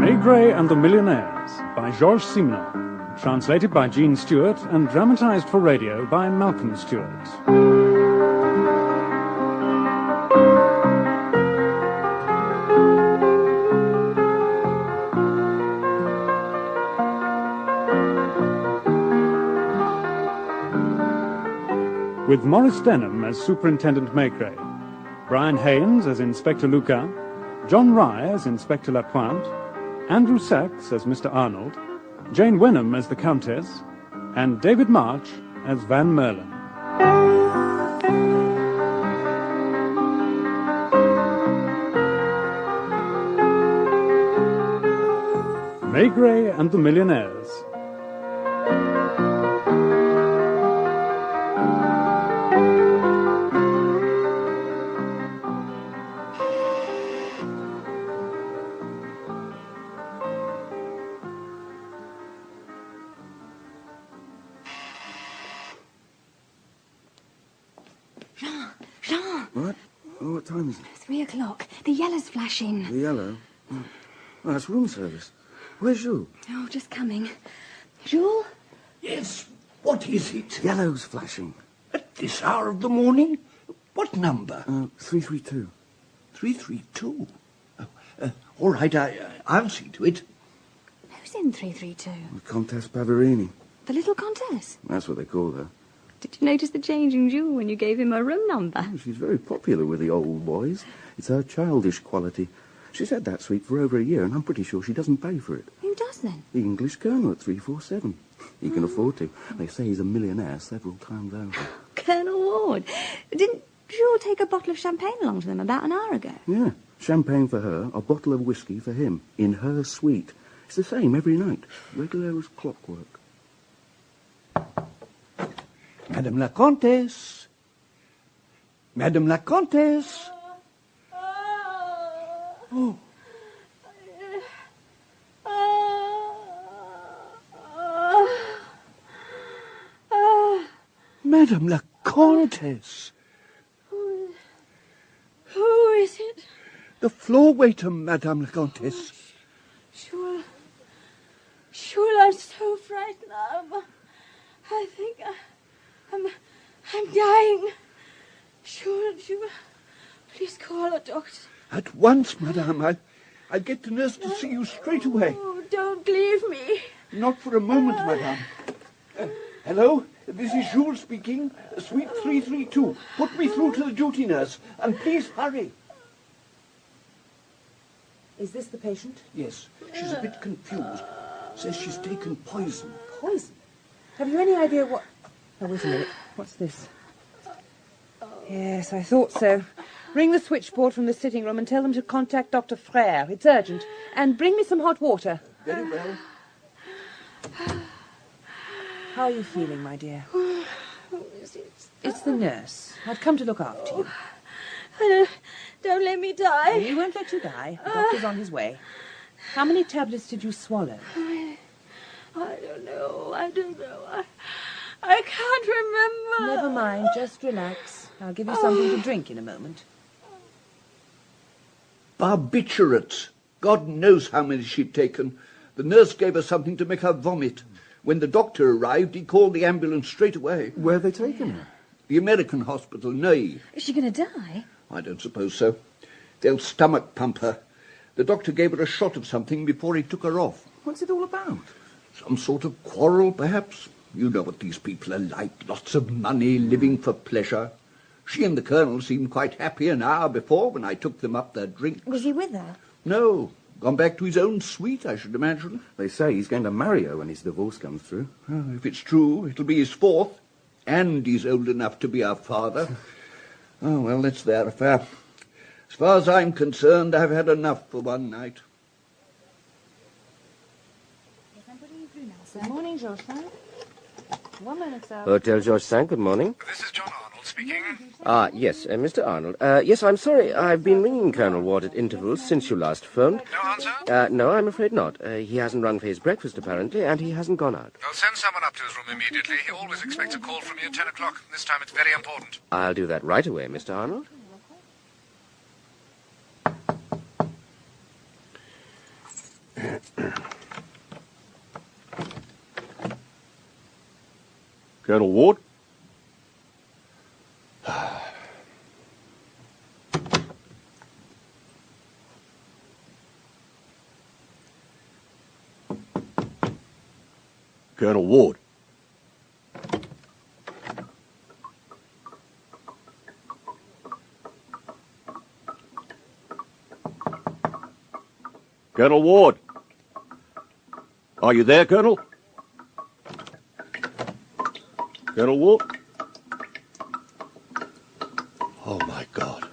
Maigret and the Millionaires by Georges Simenon, translated by Jean Stewart and dramatized for radio by Malcolm Stewart. With Maurice Denham as Superintendent Maigret, Brian Haynes as Inspector Lucas, John Rye as Inspector Lapointe, Andrew Sachs as Mr. Arnold, Jane Wenham as the Countess, and David March as Van Merlin. Maigret and the Millionaires. What? Oh, what time is it? 3 o'clock. The yellow's flashing. The yellow? Oh, that's room service. Where's Jules? Oh, just coming. Jules? Yes, what is it? Yellow's flashing. At this hour of the morning? What number? 332. 332? Oh, all right, I'll see to it. Who's in 332? The Comtesse Bavarini. The little Countess? That's what they call her. Did you notice the change in Jules when you gave him her room number? Oh, she's very popular with the old boys. It's her childish quality. She's had that suite for over a year, and I'm pretty sure she doesn't pay for it. Who does then? The English Colonel at 347. He can afford to. They say he's a millionaire several times over. Colonel Ward. Didn't Jules take a bottle of champagne along to them about an hour ago? Yeah, champagne for her, a bottle of whiskey for him, in her suite. It's the same every night, regular as clockwork. Madame la Comtesse. Madame la Comtesse. Oh. Madame la Comtesse. Who is it? The floor waiter, Madame la Comtesse. Sure, I'm so frightened. I think I'm dying. Sure, please call a doctor. At once, Madame. I'll get the nurse to see you straight away. Oh, don't leave me. Not for a moment, Madame. Hello? This is Jules speaking. Suite 332. Put me through to the duty nurse. And please hurry. Is this the patient? Yes. She's a bit confused. Says she's taken poison. Poison? Have you any idea what... Oh, wait a minute. What's this? Yes, I thought so. Ring the switchboard from the sitting room and tell them to contact Dr. Frere. It's urgent. And bring me some hot water. Very well. How are you feeling, my dear? It's the nurse. I've come to look after you. Don't let me die. We won't let you die. The doctor's on his way. How many tablets did you swallow? I don't know. I can't remember. Never mind. Just relax. I'll give you something to drink in a moment. Barbiturates. God knows how many she'd taken. The nurse gave her something to make her vomit. When the doctor arrived, he called the ambulance straight away. Where are they taking her? The American hospital, Neuilly. Is she going to die? I don't suppose so. They'll stomach pump her. The doctor gave her a shot of something before he took her off. What's it all about? Some sort of quarrel, perhaps. You know what these people are like. Lots of money, living for pleasure. She and the Colonel seemed quite happy an hour before when I took them up their drink. Was he with her? No. Gone back to his own suite, I should imagine. They say he's going to marry her when his divorce comes through. Well, if it's true, it'll be his fourth. And he's old enough to be our father. Oh, well, that's their affair. As far as I'm concerned, I've had enough for one night. Good morning, Georges. 1 minute, sir. Hotel Georges V, good morning. This is John Arnold speaking. Yes, Mr. Arnold. Yes, I'm sorry. I've been ringing Colonel Ward at intervals since you last phoned. No answer? No, I'm afraid not. He hasn't run for his breakfast, apparently, and he hasn't gone out. I'll send someone up to his room immediately. He always expects a call from me at 10 o'clock. This time it's very important. I'll do that right away, Mr. Arnold. Colonel Ward? Colonel Ward. Colonel Ward. Are you there, Colonel? Colonel Ward? Oh, my God.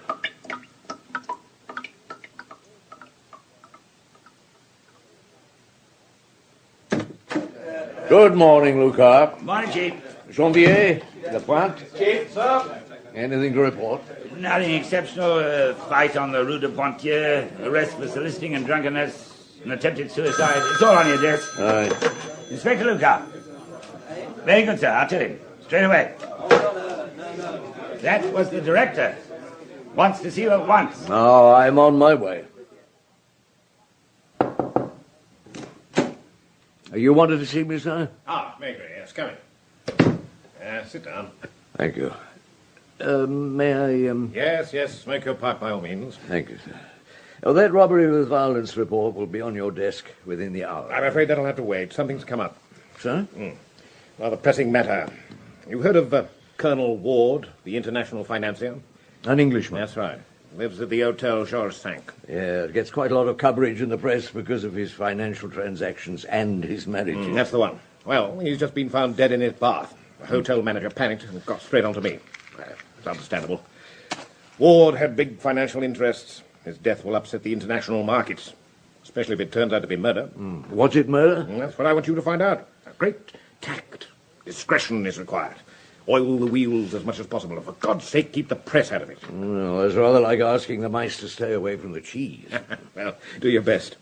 Good morning, Lucas. Morning, Chief. Janvier, Lapointe. Chief, sir. Anything to report? Nothing exceptional. Fight on the Rue de Poitiers, arrest for soliciting and drunkenness, an attempted suicide. It's all on your desk. Right. Inspector Lucas. Very good, sir. I'll tell him. Straight away. That was the director. Wants to see you at once. Oh, I'm on my way. You wanted to see me, sir? Ah, Maigret, yes, come in. Sit down. Thank you. May I, Yes, yes, smoke your pipe by all means. Thank you, sir. Oh, that robbery with violence report will be on your desk within the hour. I'm afraid that'll have to wait. Something's come up. Sir? Rather pressing matter. You've heard of Colonel Ward, the international financier? An Englishman. That's right. Lives at the Hotel Georges V. Yeah, gets quite a lot of coverage in the press because of his financial transactions and his marriage. That's the one. Well, he's just been found dead in his bath. The hotel manager panicked and got straight on to me. It's understandable. Ward had big financial interests. His death will upset the international markets, especially if it turns out to be murder. Was it murder? That's what I want you to find out. Great tact. Discretion is required. Oil the wheels as much as possible, and for God's sake, keep the press out of it. Well, it's rather like asking the mice to stay away from the cheese. Well, do your best.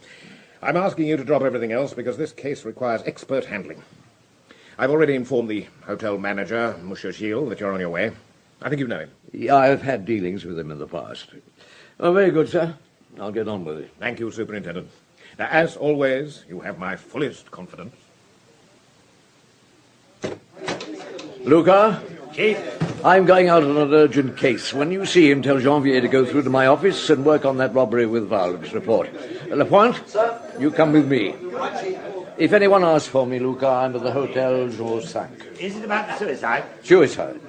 I'm asking you to drop everything else because this case requires expert handling. I've already informed the hotel manager, Monsieur Gilles, that you're on your way. I think you know him. Yeah, I've had dealings with him in the past. Oh, very good, sir. I'll get on with it. Thank you, Superintendent. Now, as always, you have my fullest confidence. Luca? Chief? I'm going out on an urgent case. When you see him, tell Janvier to go through to my office and work on that robbery with violence report. Lapointe? Sir? You come with me. If anyone asks for me, Luca, I'm at the Hotel Georges V. Is it about the suicide? Suicide?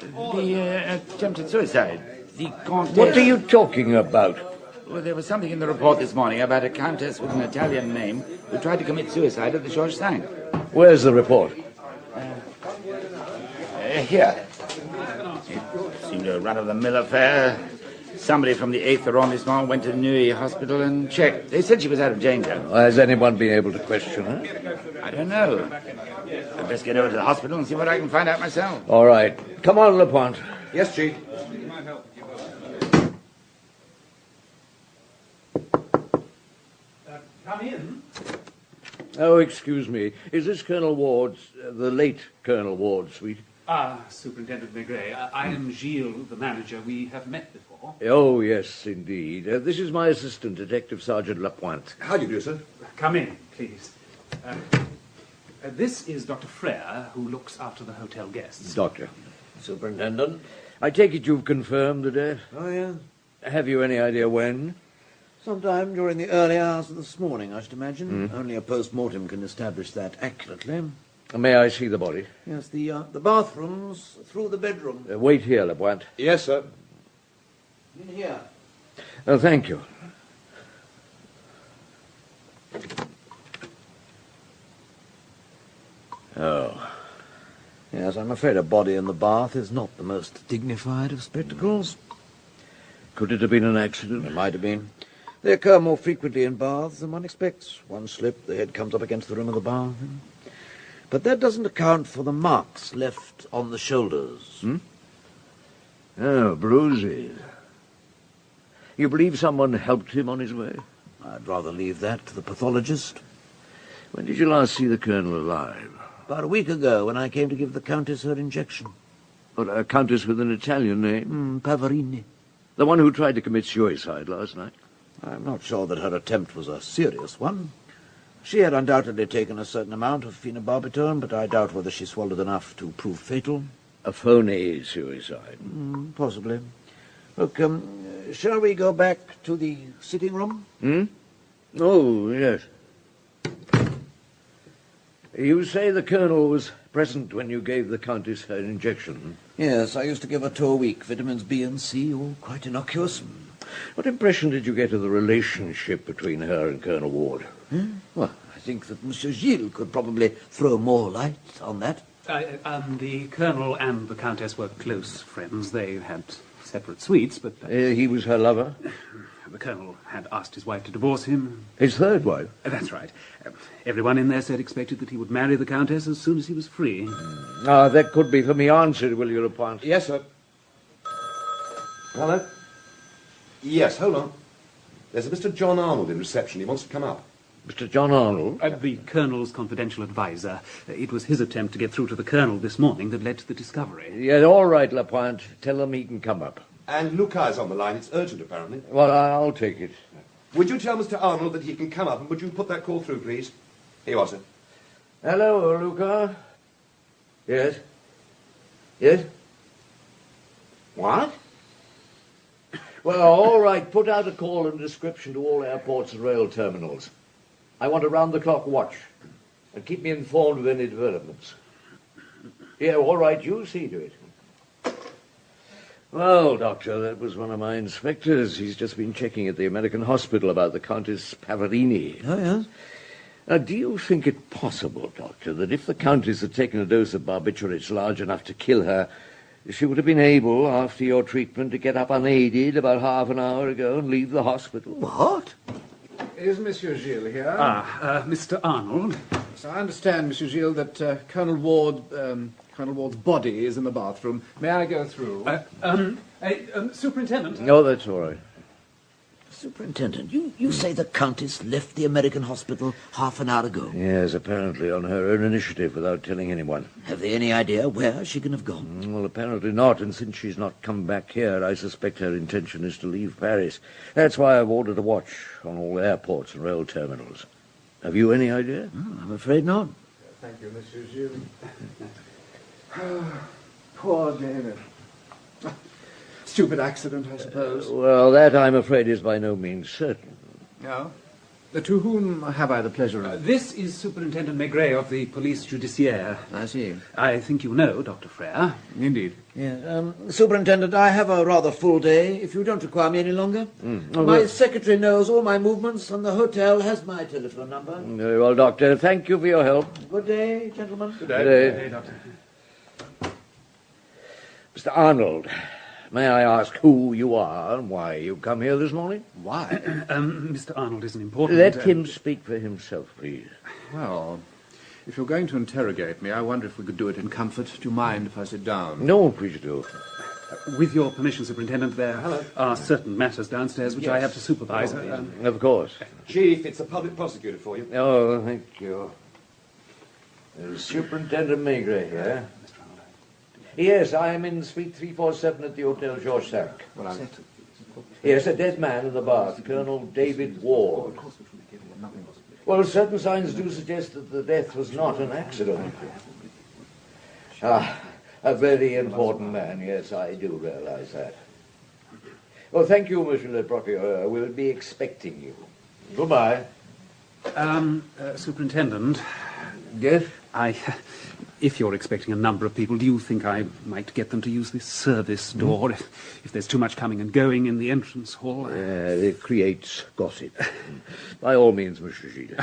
The attempted suicide. The Countess... What are you talking about? Well, there was something in the report this morning about a countess with an Italian name who tried to commit suicide at the Georges V. Where's the report? Here. It seemed a run-of-the-mill affair. Somebody from the 8th arrondissement went to Neuilly Hospital and checked. They said she was out of danger. Has anyone been able to question her? I don't know. I'd best get over to the hospital and see what I can find out myself. All right. Come on, Lapointe. Yes, Chief. Come in. Oh, excuse me. Is this Colonel Ward's, the late Colonel Ward's suite? Superintendent Maigret. I am Gilles, the manager. We have met before. Oh, yes, indeed. This is my assistant, Detective Sergeant Lapointe. How do you do, sir? Come in, please. This is Dr. Frere, who looks after the hotel guests. Doctor. Superintendent. I take it you've confirmed the death? Oh, yeah. Have you any idea when? Sometime during the early hours of this morning, I should imagine. Only a post-mortem can establish that accurately. May I see the body? Yes, the bathrooms through the bedroom. Wait here, Lapointe. Yes, sir. In here. Oh, thank you. Oh. Yes, I'm afraid a body in the bath is not the most dignified of spectacles. Could it have been an accident? It might have been. They occur more frequently in baths than one expects. One slip, the head comes up against the rim of the bath. But that doesn't account for the marks left on the shoulders. Oh, bruises. You believe someone helped him on his way? I'd rather leave that to the pathologist. When did you last see the Colonel alive? About a week ago, when I came to give the Countess her injection. What, a countess with an Italian name? Pavarini. The one who tried to commit suicide last night? I'm not sure that her attempt was a serious one. She had undoubtedly taken a certain amount of phenobarbital, but I doubt whether she swallowed enough to prove fatal. A phony suicide. Possibly. Look, shall we go back to the sitting room? Oh, yes. You say the Colonel was present when you gave the Countess her injection? Yes, I used to give her 2 a week. Vitamins B and C, all quite innocuous. What impression did you get of the relationship between her and Colonel Ward? Well, I think that Monsieur Gilles could probably throw more light on that. The Colonel and the Countess were close friends. They had separate suites, but... He was her lover? The Colonel had asked his wife to divorce him. His third wife? That's right. Everyone in their set expected that he would marry the Countess as soon as he was free. That could be for me answered, will you, Lapointe? Yes, sir. Hello? Yes, hold on. There's a Mr. John Arnold in reception. He wants to come up. Mr. John Arnold? The Colonel's confidential advisor. It was his attempt to get through to the Colonel this morning that led to the discovery. Yeah, all right, Lapointe. Tell him he can come up. And Luca is on the line. It's urgent, apparently. Well, I'll take it. Would you tell Mr. Arnold that he can come up, and would you put that call through, please? Here you are, sir. Hello, Luca. Yes? Yes? What? Well, all right, put out a call and description to all airports and rail terminals. I want a round-the-clock watch, and keep me informed of any developments. Yeah, all right, you see to it. Well, Doctor, that was one of my inspectors. He's just been checking at the American hospital about the Countess Pavarini. Oh, yes? Now, do you think it possible, Doctor, that if the Countess had taken a dose of barbiturates large enough to kill her, she would have been able, after your treatment, to get up unaided about half an hour ago and leave the hospital? What? Is Monsieur Gilles here? Mr. Arnold. So I understand, Monsieur Gilles, that Colonel Ward's body is in the bathroom. May I go through? Superintendent. No, that's all right. Superintendent, you say the Countess left the American hospital half an hour ago? Yes, apparently on her own initiative, without telling anyone. Have they any idea where she can have gone? Well, apparently not, and since she's not come back here, I suspect her intention is to leave Paris. That's why I've ordered a watch on all airports and rail terminals. Have you any idea? I'm afraid not. Thank you, Monsieur Gilles. Poor David. Stupid accident, I suppose. Well, that, I'm afraid, is by no means certain. No? To whom have I the pleasure of? This is Superintendent Maigret of the Police Judiciaire. I see. I think you know Dr. Frere. Indeed. Yeah, Superintendent, I have a rather full day, if you don't require me any longer. My secretary knows all my movements, and the hotel has my telephone number. Very well, Doctor. Thank you for your help. Good day, gentlemen. Good day. Good day, Doctor. Mr. Arnold, may I ask who you are and why you come here this morning? Why? Mr. Arnold isn't important. Let him speak for himself, please. Well, if you're going to interrogate me, I wonder if we could do it in comfort. Do you mind if I sit down? No, please do. With your permission, Superintendent, there are certain matters downstairs which I have to supervise. Of course. Chief, it's the public prosecutor for you. Oh, thank you. Superintendent Maigret here. Yes, I am in suite 347 at the Hotel Georges V. Yes, a dead man in the bath, Colonel David Ward. Well, certain signs do suggest that the death was not an accident. A very important man, yes, I do realize that. Well, thank you, Monsieur le Procureur. We'll be expecting you. Goodbye. Superintendent. Yes? If you're expecting a number of people, do you think I might get them to use this service door if there's too much coming and going in the entrance hall? It creates gossip. By all means, Monsieur Gilles.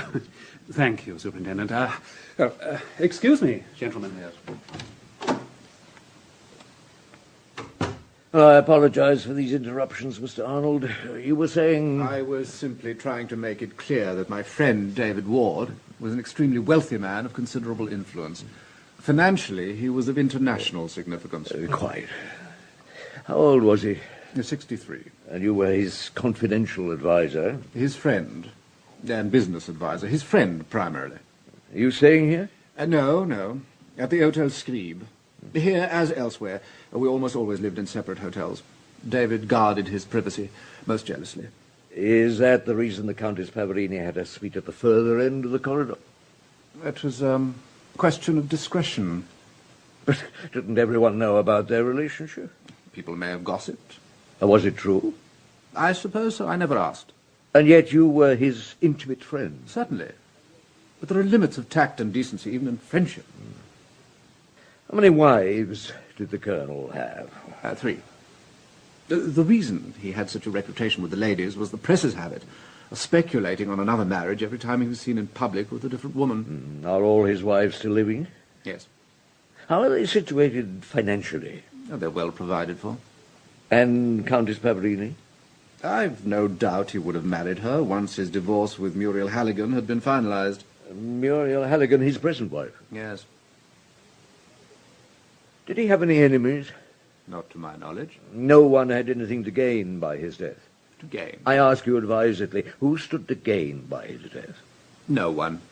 Thank you, Superintendent. Excuse me, gentlemen. I apologize for these interruptions, Mr. Arnold. You were saying... I was simply trying to make it clear that my friend, David Ward, was an extremely wealthy man of considerable influence. Financially, he was of international significance. Quite. How old was he? 63. And you were his confidential advisor? His friend, and business advisor. His friend, primarily. Are you staying here? No. At the Hotel Scribe. Here, as elsewhere, we almost always lived in separate hotels. David guarded his privacy most jealously. Is that the reason the Countess Pavarini had a suite at the further end of the corridor? That was a question of discretion. But didn't everyone know about their relationship? People may have gossiped. Was it true? I suppose so. I never asked. And yet you were his intimate friend? Certainly. But there are limits of tact and decency, even in friendship. How many wives did the Colonel have? 3. The reason he had such a reputation with the ladies was the press's habit of speculating on another marriage every time he was seen in public with a different woman. Are all his wives still living? Yes. How are they situated financially? Oh, they're well provided for. And Countess Pavarini? I've no doubt he would have married her once his divorce with Muriel Halligan had been finalized. Muriel Halligan, his present wife? Yes. Did he have any enemies? Not to my knowledge. No one had anything to gain by his death? To gain? I ask you advisedly, who stood to gain by his death? No one.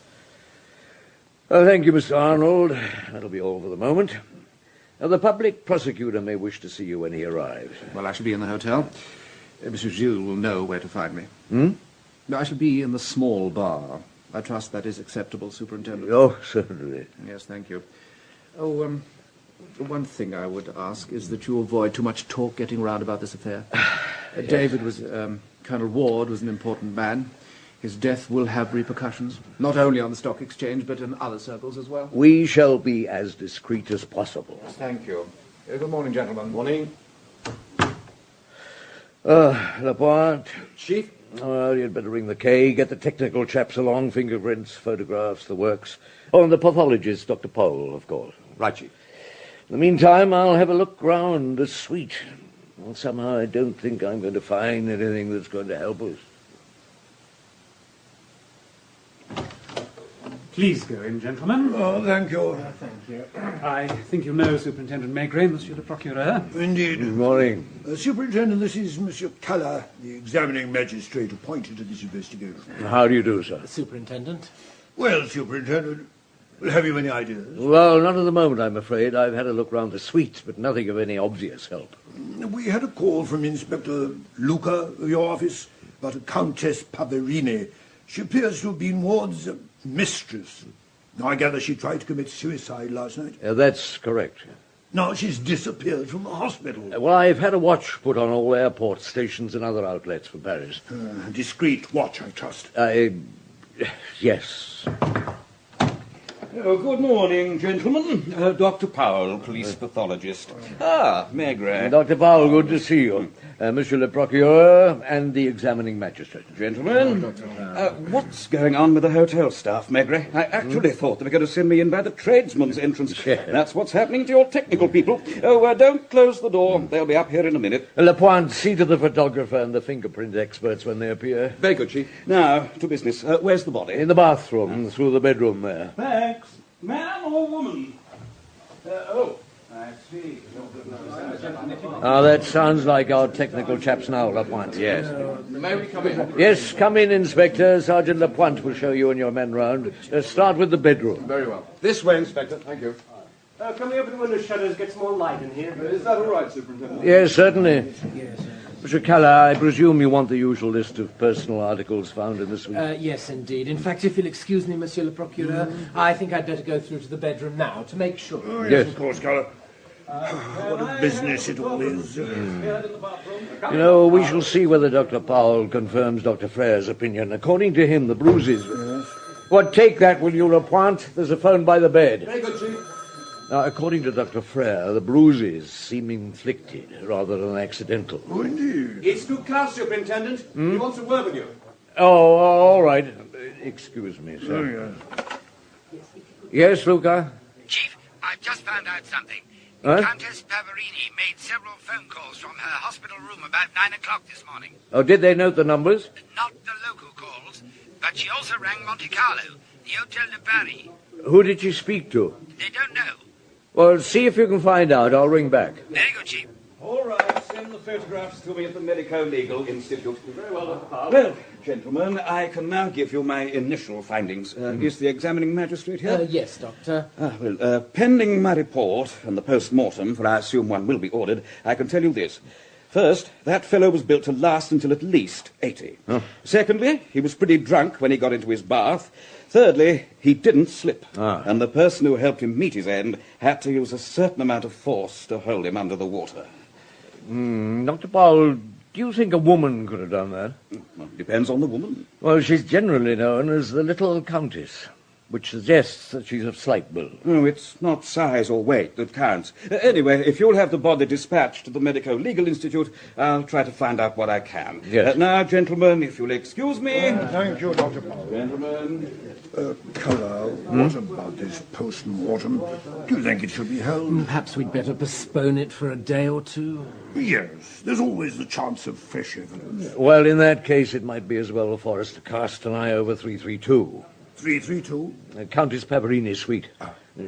Thank you, Mr. Arnold. That'll be all for the moment. The public prosecutor may wish to see you when he arrives. Well, I shall be in the hotel. Monsieur Gilles will know where to find me. Hmm? No, I shall be in the small bar. I trust that is acceptable, Superintendent. Oh, certainly. Yes, thank you. Oh, one thing I would ask is that you avoid too much talk getting round about this affair. Yes. David was, Colonel Ward was an important man. His death will have repercussions, not only on the stock exchange, but in other circles as well. We shall be as discreet as possible. Thank you. Good morning, gentlemen. Morning. Lapointe. Chief? Oh, you'd better ring the K, get the technical chaps along, fingerprints, photographs, the works. Oh, and the pathologist, Dr. Powell, of course. Right, Chief. In the meantime, I'll have a look round the suite. Well, somehow I don't think I'm going to find anything that's going to help us. Please go in, gentlemen. Oh, thank you. Thank you. I think you know Superintendent Maigret, Monsieur le Procureur. Indeed. Good morning. Superintendent, this is Monsieur Calais, the examining magistrate appointed to this investigation. How do you do, sir? Superintendent. Well, Superintendent, have you any ideas? Well, not at the moment, I'm afraid. I've had a look round the suite, but nothing of any obvious help. We had a call from Inspector Luca of your office about a Countess Pavarini. She appears to have been Ward's mistress. Now, I gather she tried to commit suicide last night. That's correct. Now, she's disappeared from the hospital. Well, I've had a watch put on all airport stations and other outlets for Paris. A discreet watch, I trust. Yes. Oh, good morning, gentlemen. Dr. Powell, police pathologist. Ah, Maigret. Dr. Powell, good to see you. Monsieur le Procureur and the examining magistrate. Gentlemen, what's going on with the hotel staff, Maigret? I actually thought they were going to send me in by the tradesman's entrance. That's what's happening to your technical people. Oh, don't close the door. They'll be up here in a minute. Lapointe, see to the photographer and the fingerprint experts when they appear. Very good, Chief. Now, to business. Where's the body? In the bathroom, through the bedroom there. Thanks. Man or woman? I see. That sounds like our technical chaps now, Lapointe. Yes. May we come in? Yes, come in, Inspector. Sergeant Lapointe will show you and your men round. Start with the bedroom. Very well. This way, Inspector. Thank you. Can we open the window shutters, get some more light in here? Is that all right, Superintendent? Yes, certainly. Yes. Mr. Calais, I presume you want the usual list of personal articles found in the suite? Yes, indeed. In fact, if you'll excuse me, Monsieur le Procureur, I think I'd better go through to the bedroom now to make sure. Oh, yes, of course, Calais. What a business it all is. You know, we shall see whether Dr. Powell confirms Dr. Frere's opinion. According to him, the bruises... Well, take that, will you, Lapointe? There's a phone by the bed. Very good, Chief. Now, according to Dr. Frere, the bruises seem inflicted rather than accidental. Oh, indeed. It's to Klaus, Superintendent. He wants a word with you. Oh, all right. Excuse me, sir. Oh, yes. Yes, Luca? Chief, I've just found out something. Huh? Countess Pavarini made several phone calls from her hospital room about 9 o'clock this morning. Oh, did they note the numbers? Not the local calls, but she also rang Monte Carlo, the Hotel de Paris. Who did she speak to? They don't know. Well, see if you can find out. I'll ring back. Very good, Chief. All right, send the photographs to me at the Medico-Legal Institute. Very well, Dr. Powell. Well, gentlemen, I can now give you my initial findings. Is the examining magistrate here? Yes, Doctor. Pending my report and the post-mortem, for I assume one will be ordered, I can tell you this. First, that fellow was built to last until at least 80. Oh. Secondly, he was pretty drunk when he got into his bath. Thirdly, he didn't slip. And the person who helped him meet his end had to use a certain amount of force to hold him under the water. Dr. Powell, do you think a woman could have done that? Well, depends on the woman. Well, she's generally known as the Little Countess, which suggests that she's of slight build. Oh, it's not size or weight that counts. Anyway, if you'll have the body dispatched to the Medico-Legal Institute, I'll try to find out what I can. Yes. Now, gentlemen, if you'll excuse me... Thank you, Dr. Powell. Gentlemen... Colour, what about this post-mortem? Do you think it should be held? Perhaps we'd better postpone it for a day or two. Yes, there's always the chance of fresh evidence. Well, in that case, it might be as well for us to cast an eye over 332. 332? Countess Pavarini's suite.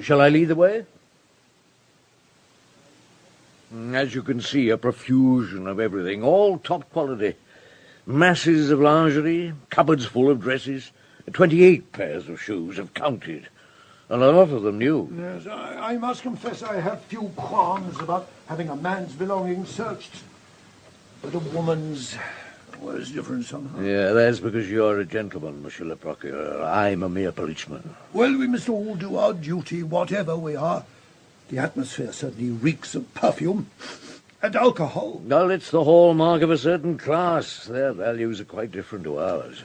Shall I lead the way? As you can see, a profusion of everything, all top quality. Masses of lingerie, cupboards full of dresses, 28 pairs of shoes, I've counted, and a lot of them new. Yes, I must confess I have few qualms about having a man's belongings searched. But a woman's was different somehow. Yeah, that's because you're a gentleman, Monsieur le Procureur. I'm a mere policeman. Well, we must all do our duty, whatever we are. The atmosphere certainly reeks of perfume and alcohol. Well, it's the hallmark of a certain class. Their values are quite different to ours.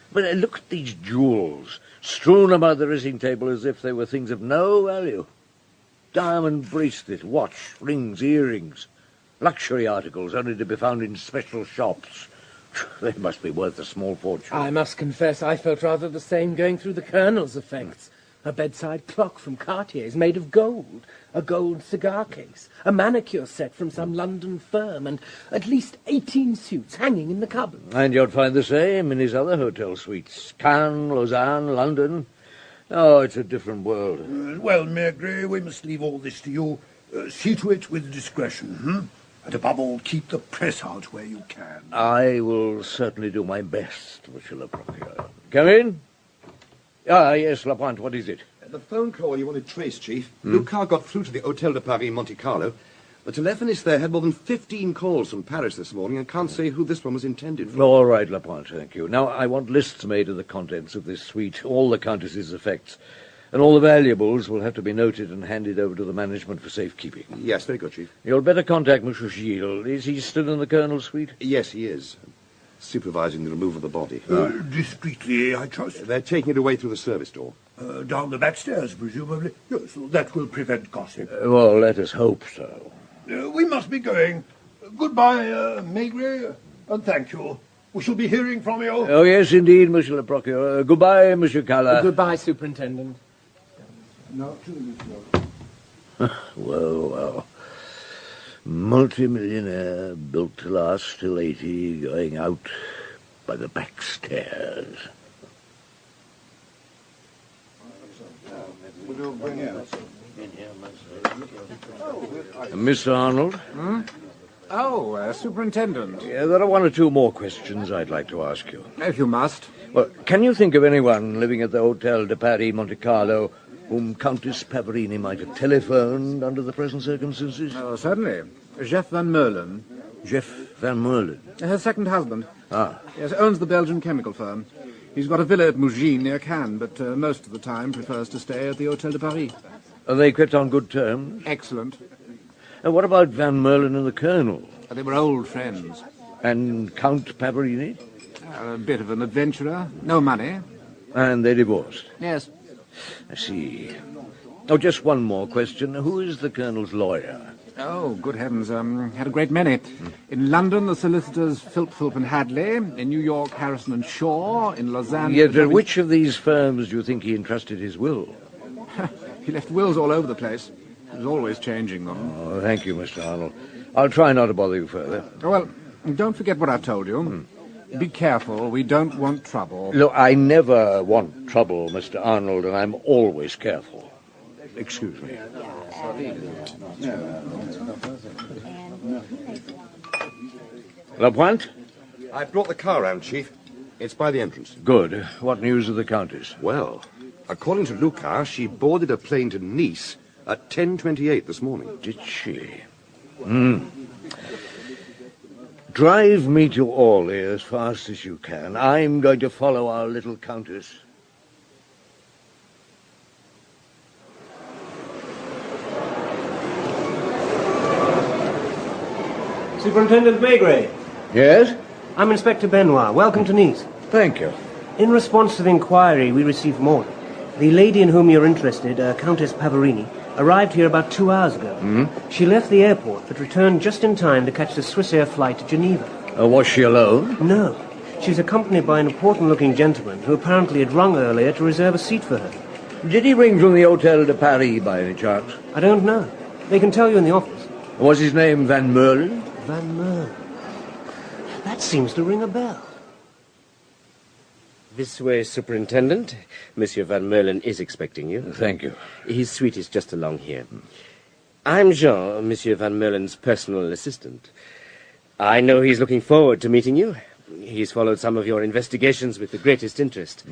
But look at these jewels, strewn about the dressing table as if they were things of no value. Diamond bracelet, watch, rings, earrings. Luxury articles only to be found in special shops. They must be worth a small fortune. I must confess I felt rather the same going through the Colonel's effects. A bedside clock from Cartier's made of gold, a gold cigar case, a manicure set from some London firm, and at least 18 suits hanging in the cupboard. And you'd find the same in his other hotel suites. Cannes, Lausanne, London. Oh, it's a different world. Well, Maigret, we must leave all this to you. See to it with discretion, And above all, keep the press out where you can. I will certainly do my best, Monsieur le Procureur. Come in. Ah, yes, Lapointe, what is it? The phone call you wanted traced, Chief. Lucas got through to the Hotel de Paris Monte Carlo. The telephonist there had more than 15 calls from Paris this morning and can't say who this one was intended for. All right, Lapointe, thank you. Now, I want lists made of the contents of this suite, all the Countess's effects, and all the valuables will have to be noted and handed over to the management for safekeeping. Yes, very good, Chief. You'll better contact Monsieur Gilles. Is he still in the Colonel's suite? Yes, he is. Supervising the removal of the body. Discreetly, I trust. They're taking it away through the service door. Down the back stairs, presumably. Yes, that will prevent gossip. Well, let us hope so. We must be going. Goodbye, Maigret, and thank you. We shall be hearing from you. Oh, yes, indeed, Monsieur le Procureur. Goodbye, Monsieur Cala. Goodbye, Superintendent. Now to the Well. Multi-millionaire, built to last till 80, going out by the back stairs. Mr. Arnold? Oh, Superintendent. Yeah, there are one or two more questions I'd like to ask you. If you must. Well, can you think of anyone living at the Hotel de Paris Monte Carlo whom Countess Pavarini might have telephoned under the present circumstances? Oh, certainly. Jeff Van Merlen. Jeff Van Merlen? Her second husband. Ah. Yes, owns the Belgian chemical firm. He's got a villa at Mougins near Cannes, but most of the time prefers to stay at the Hotel de Paris. Are they kept on good terms? Excellent. And what about Van Merlen and the Colonel? They were old friends. And Count Pavarini? A bit of an adventurer. No money. And they divorced? Yes. I see. Oh, just one more question. Who is the Colonel's lawyer? Oh, good heavens, had a great many. In London, the solicitors Philp and Hadley. In New York, Harrison and Shaw. In Lausanne... Yet, which of these firms do you think he entrusted his will? He left wills all over the place. He was always changing them. Oh, thank you, Mr. Arnold. I'll try not to bother you further. Well, don't forget what I've told you. Be careful. We don't want trouble. Look, I never want trouble, Mr. Arnold, and I'm always careful. Excuse me. Lapointe? I brought the car round, Chief. It's by the entrance. Good. What news of the Countess? Well, according to Lucas, she boarded a plane to Nice at 10:28 this morning. Did she? Drive me to Orly as fast as you can. I'm going to follow our little countess. Superintendent Maigret. Yes? I'm Inspector Benoit. Welcome to Nice. Thank you. In response to the inquiry we received from Orly, the lady in whom you're interested, Countess Pavarini, arrived here about 2 hours ago. She left the airport, but returned just in time to catch the Swissair flight to Geneva. Was she alone? No. She was accompanied by an important-looking gentleman who apparently had rung earlier to reserve a seat for her. Did he ring from the Hotel de Paris by any chance? I don't know. They can tell you in the office. Was his name Van Merlen? Van Merlen. That seems to ring a bell. This way, Superintendent. Monsieur Van Merlen is expecting you. Thank you. His suite is just along here. I'm Jean, Monsieur Van Merlen's personal assistant. I know he's looking forward to meeting you. He's followed some of your investigations with the greatest interest.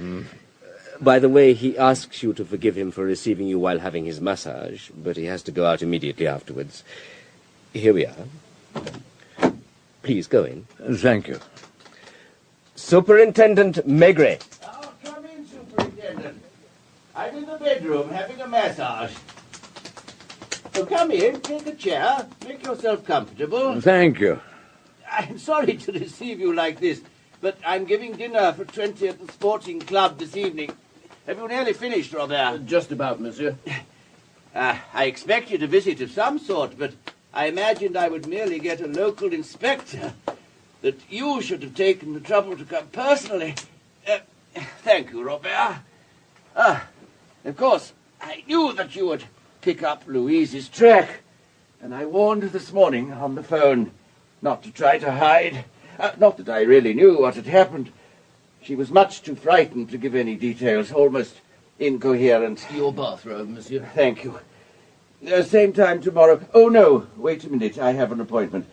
By the way, he asks you to forgive him for receiving you while having his massage, but he has to go out immediately afterwards. Here we are. Please go in. Thank you. Superintendent Maigret. Oh, come in, Superintendent. I'm in the bedroom having a massage. So come in, take a chair, make yourself comfortable. Thank you. I'm sorry to receive you like this, but I'm giving dinner for 20 at the Sporting Club this evening. Have you nearly finished, Robert? Just about, monsieur. I expected a visit of some sort, but I imagined I would merely get a local inspector. That you should have taken the trouble to come personally. Thank you, Robert. Of course, I knew that you would pick up Louise's track, and I warned her this morning on the phone not to try to hide. Not that I really knew what had happened. She was much too frightened to give any details, almost incoherent. Your bathrobe, monsieur. Thank you. Same time tomorrow. Oh, no, wait a minute. I have an appointment.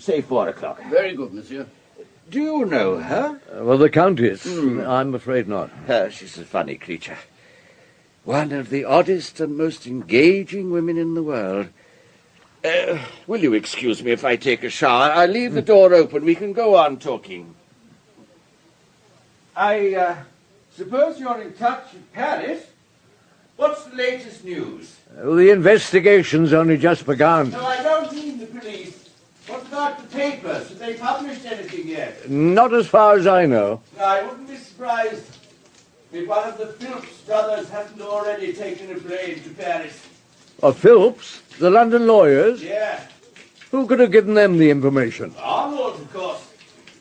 Say 4 o'clock. Very good, monsieur. Do you know her? Well, the Countess. I'm afraid not. She's a funny creature. One of the oddest and most engaging women in the world. Will you excuse me if I take a shower? I'll leave the door open. We can go on talking. I suppose you're in touch with Paris? What's the latest news? The investigation's only just begun. No, I don't mean the police. What about the papers? Have they published anything yet? Not as far as I know. I wouldn't be surprised if one of the Phillips brothers hasn't already taken a plane to Paris. Phillips? The London lawyers? Yeah. Who could have given them the information? Arnold, of course.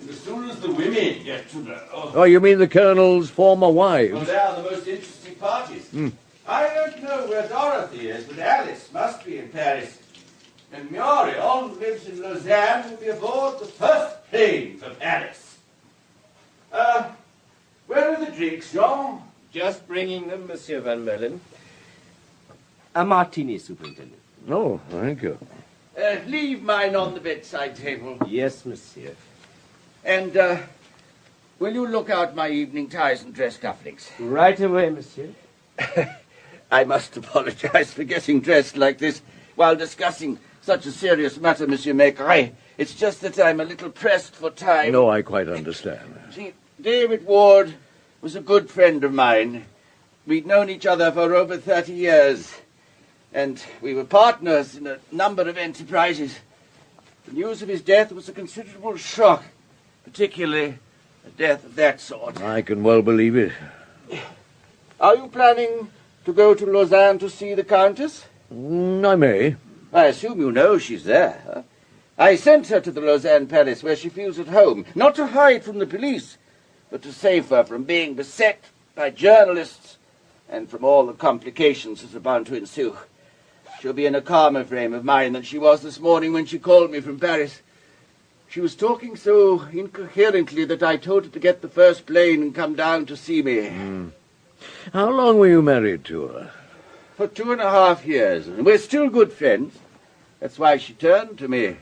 And as soon as the women get to know. Oh, you mean the Colonel's former wives? Well, they are the most interesting parties. I don't know where Dorothy is, but Alice must be in Paris. And Muriel, who lives in Lausanne, will be aboard the first plane for Paris. Where are the drinks, Jean? Just bringing them, Monsieur Van Merlen. A martini, Superintendent. Oh, thank you. Leave mine on the bedside table. Yes, monsieur. And, will you look out my evening ties and dress cufflinks? Right away, monsieur. I must apologize for getting dressed like this while discussing such a serious matter, Monsieur Maigret. It's just that I'm a little pressed for time. No, I quite understand. See, David Ward was a good friend of mine. We'd known each other for over 30 years, and we were partners in a number of enterprises. The news of his death was a considerable shock, particularly a death of that sort. I can well believe it. Are you planning to go to Lausanne to see the Countess? I may. I assume you know she's there. Huh? I sent her to the Lausanne Palace where she feels at home, not to hide from the police, but to save her from being beset by journalists and from all the complications that are bound to ensue. She'll be in a calmer frame of mind than she was this morning when she called me from Paris. She was talking so incoherently that I told her to get the first plane and come down to see me. How long were you married to her? For 2.5 years, and we're still good friends. That's why she turned to me.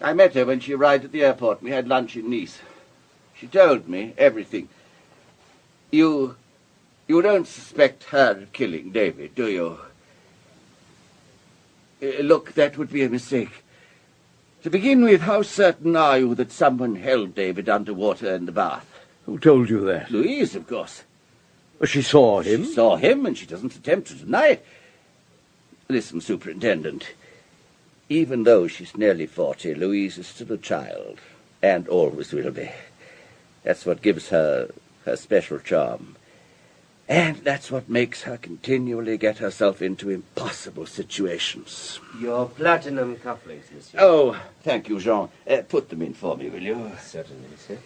I met her when she arrived at the airport. We had lunch in Nice. She told me everything. You don't suspect her of killing David, do you? Look, that would be a mistake. To begin with, how certain are you that someone held David underwater in the bath? Who told you that? Louise, of course. Well, she saw him? She saw him, and she doesn't attempt to deny it. Listen, Superintendent. Even though she's nearly 40, Louise is still a child, and always will be. That's what gives her her special charm. And that's what makes her continually get herself into impossible situations. Your platinum cufflinks, monsieur. Oh, thank you, Jean. Put them in for me, will you? Certainly, monsieur.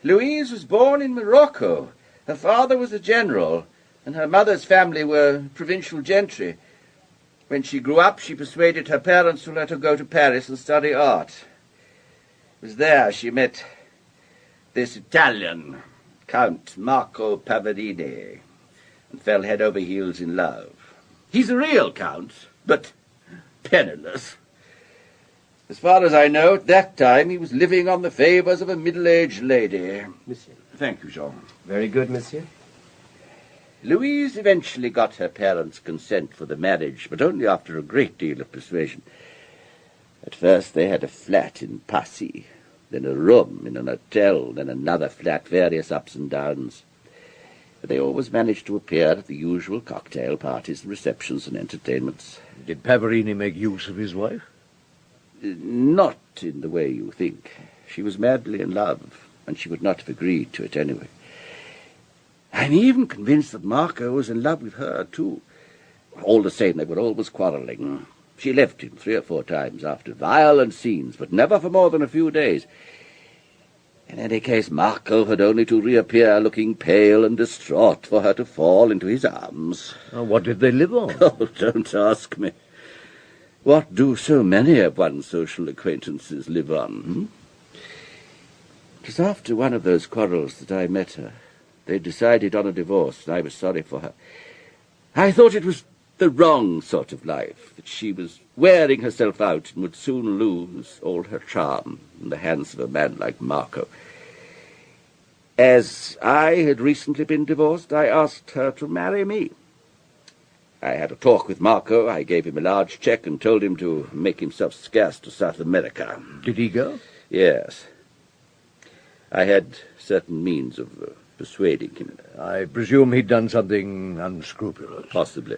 Louise was born in Morocco. Her father was a general, and her mother's family were provincial gentry. When she grew up, she persuaded her parents to let her go to Paris and study art. It was there she met this Italian, Count Marco Paverini, and fell head over heels in love. He's a real count, but penniless. As far as I know, at that time he was living on the favours of a middle-aged lady. Monsieur. Thank you, Jean. Very good, monsieur. Louise eventually got her parents' consent for the marriage, but only after a great deal of persuasion. At first they had a flat in Passy, then a room in an hotel, then another flat, various ups and downs. But they always managed to appear at the usual cocktail parties and receptions and entertainments. Did Paverini make use of his wife? Not in the way you think. She was madly in love, and she would not have agreed to it anyway. I'm even convinced that Marco was in love with her, too. All the same, they were always quarrelling. She left him 3 or 4 times after violent scenes, but never for more than a few days. In any case, Marco had only to reappear looking pale and distraught for her to fall into his arms. What did they live on? Oh, don't ask me. What do so many of one's social acquaintances live on? It was after one of those quarrels that I met her. They decided on a divorce, and I was sorry for her. I thought it was the wrong sort of life, that she was wearing herself out and would soon lose all her charm in the hands of a man like Marco. As I had recently been divorced, I asked her to marry me. I had a talk with Marco. I gave him a large check and told him to make himself scarce to South America. Did he go? Yes. I had certain means of persuading him. I presume he'd done something unscrupulous. Possibly.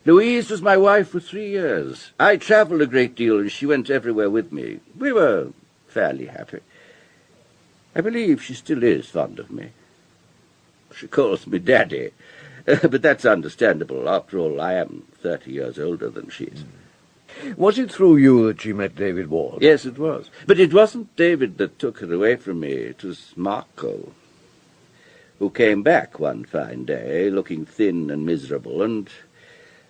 Louise was my wife for 3 years. I travelled a great deal, and she went everywhere with me. We were fairly happy. I believe she still is fond of me. She calls me Daddy, but that's understandable. After all, I am 30 years older than she is. Was it through you that she met David Ward? Yes, it was. But it wasn't David that took her away from me. It was Marco, who came back one fine day, looking thin and miserable, and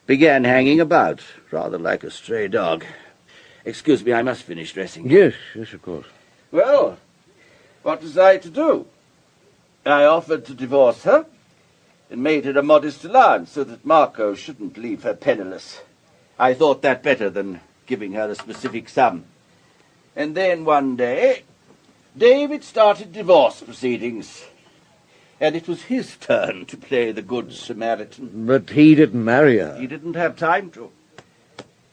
began hanging about, rather like a stray dog. Excuse me, I must finish dressing. Yes, of course. Well, what was I to do? I offered to divorce her, and made her a modest allowance so that Marco shouldn't leave her penniless. I thought that better than giving her a specific sum. And then one day, David started divorce proceedings, and it was his turn to play the Good Samaritan. But he didn't marry her. He didn't have time to.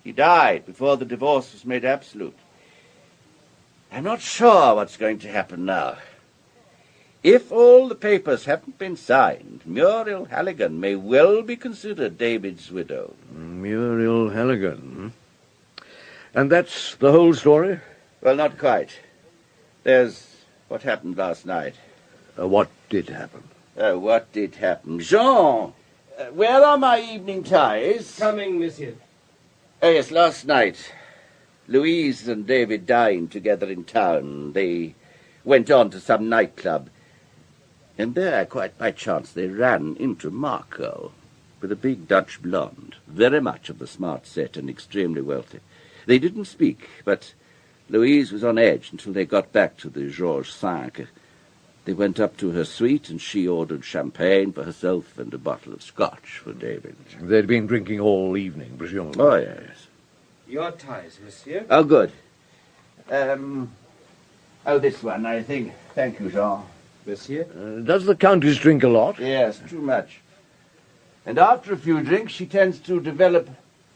He died before the divorce was made absolute. I'm not sure what's going to happen now. If all the papers haven't been signed, Muriel Halligan may well be considered David's widow. Muriel Halligan. And that's the whole story? Well, not quite. There's what happened last night. What did happen? What did happen? Jean, where are my evening ties? Coming, monsieur. Oh, yes, last night. Louise and David dined together in town. They went on to some nightclub. And there, quite by chance, they ran into Marco, with a big Dutch blonde, very much of the smart set and extremely wealthy. They didn't speak, but Louise was on edge until they got back to the Georges V. They went up to her suite, and she ordered champagne for herself and a bottle of scotch for David. They'd been drinking all evening, presumably. Oh, yes. Your ties, monsieur. Oh, good. This one, I think. Thank you, Jean. Monsieur? Does the Countess drink a lot? Yes, too much. And after a few drinks, she tends to develop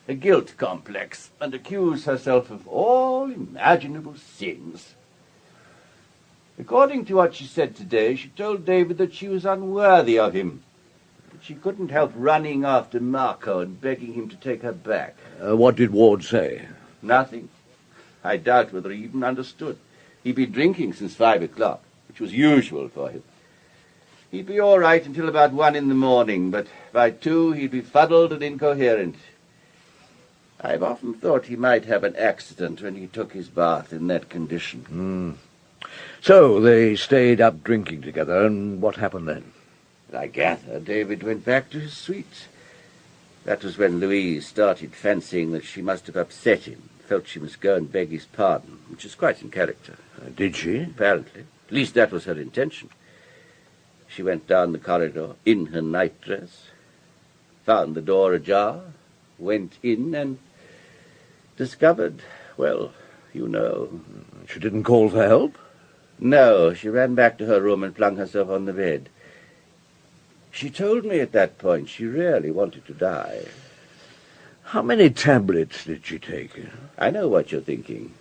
a guilt complex, and accused herself of all imaginable sins. According to what she said today, she told David that she was unworthy of him. But she couldn't help running after Marco and begging him to take her back. What did Ward say? Nothing. I doubt whether he even understood. He'd been drinking since 5 o'clock, which was usual for him. He'd be all right until about 1 in the morning, but by 2 he'd be fuddled and incoherent. I've often thought he might have an accident when he took his bath in that condition. So they stayed up drinking together, and what happened then? I gather David went back to his suite. That was when Louise started fancying that she must have upset him, felt she must go and beg his pardon, which is quite in character. Did she? Apparently. At least that was her intention. She went down the corridor in her nightdress, found the door ajar, went in and discovered, well, you know. She didn't call for help? No, she ran back to her room and flung herself on the bed. She told me at that point she really wanted to die. How many tablets did she take? I know what you're thinking.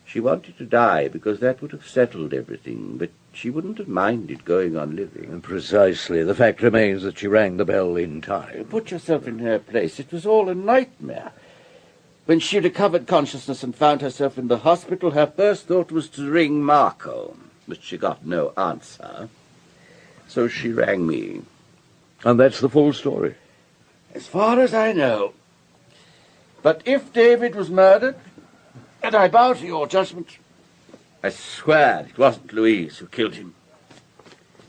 She wanted to die because that would have settled everything, but she wouldn't have minded going on living. And precisely. The fact remains that she rang the bell in time. Put yourself in her place. It was all a nightmare. When she recovered consciousness and found herself in the hospital, her first thought was to ring Marco, but she got no answer. So she rang me. And that's the full story? As far as I know. But if David was murdered, and I bow to your judgment, I swear it wasn't Louise who killed him.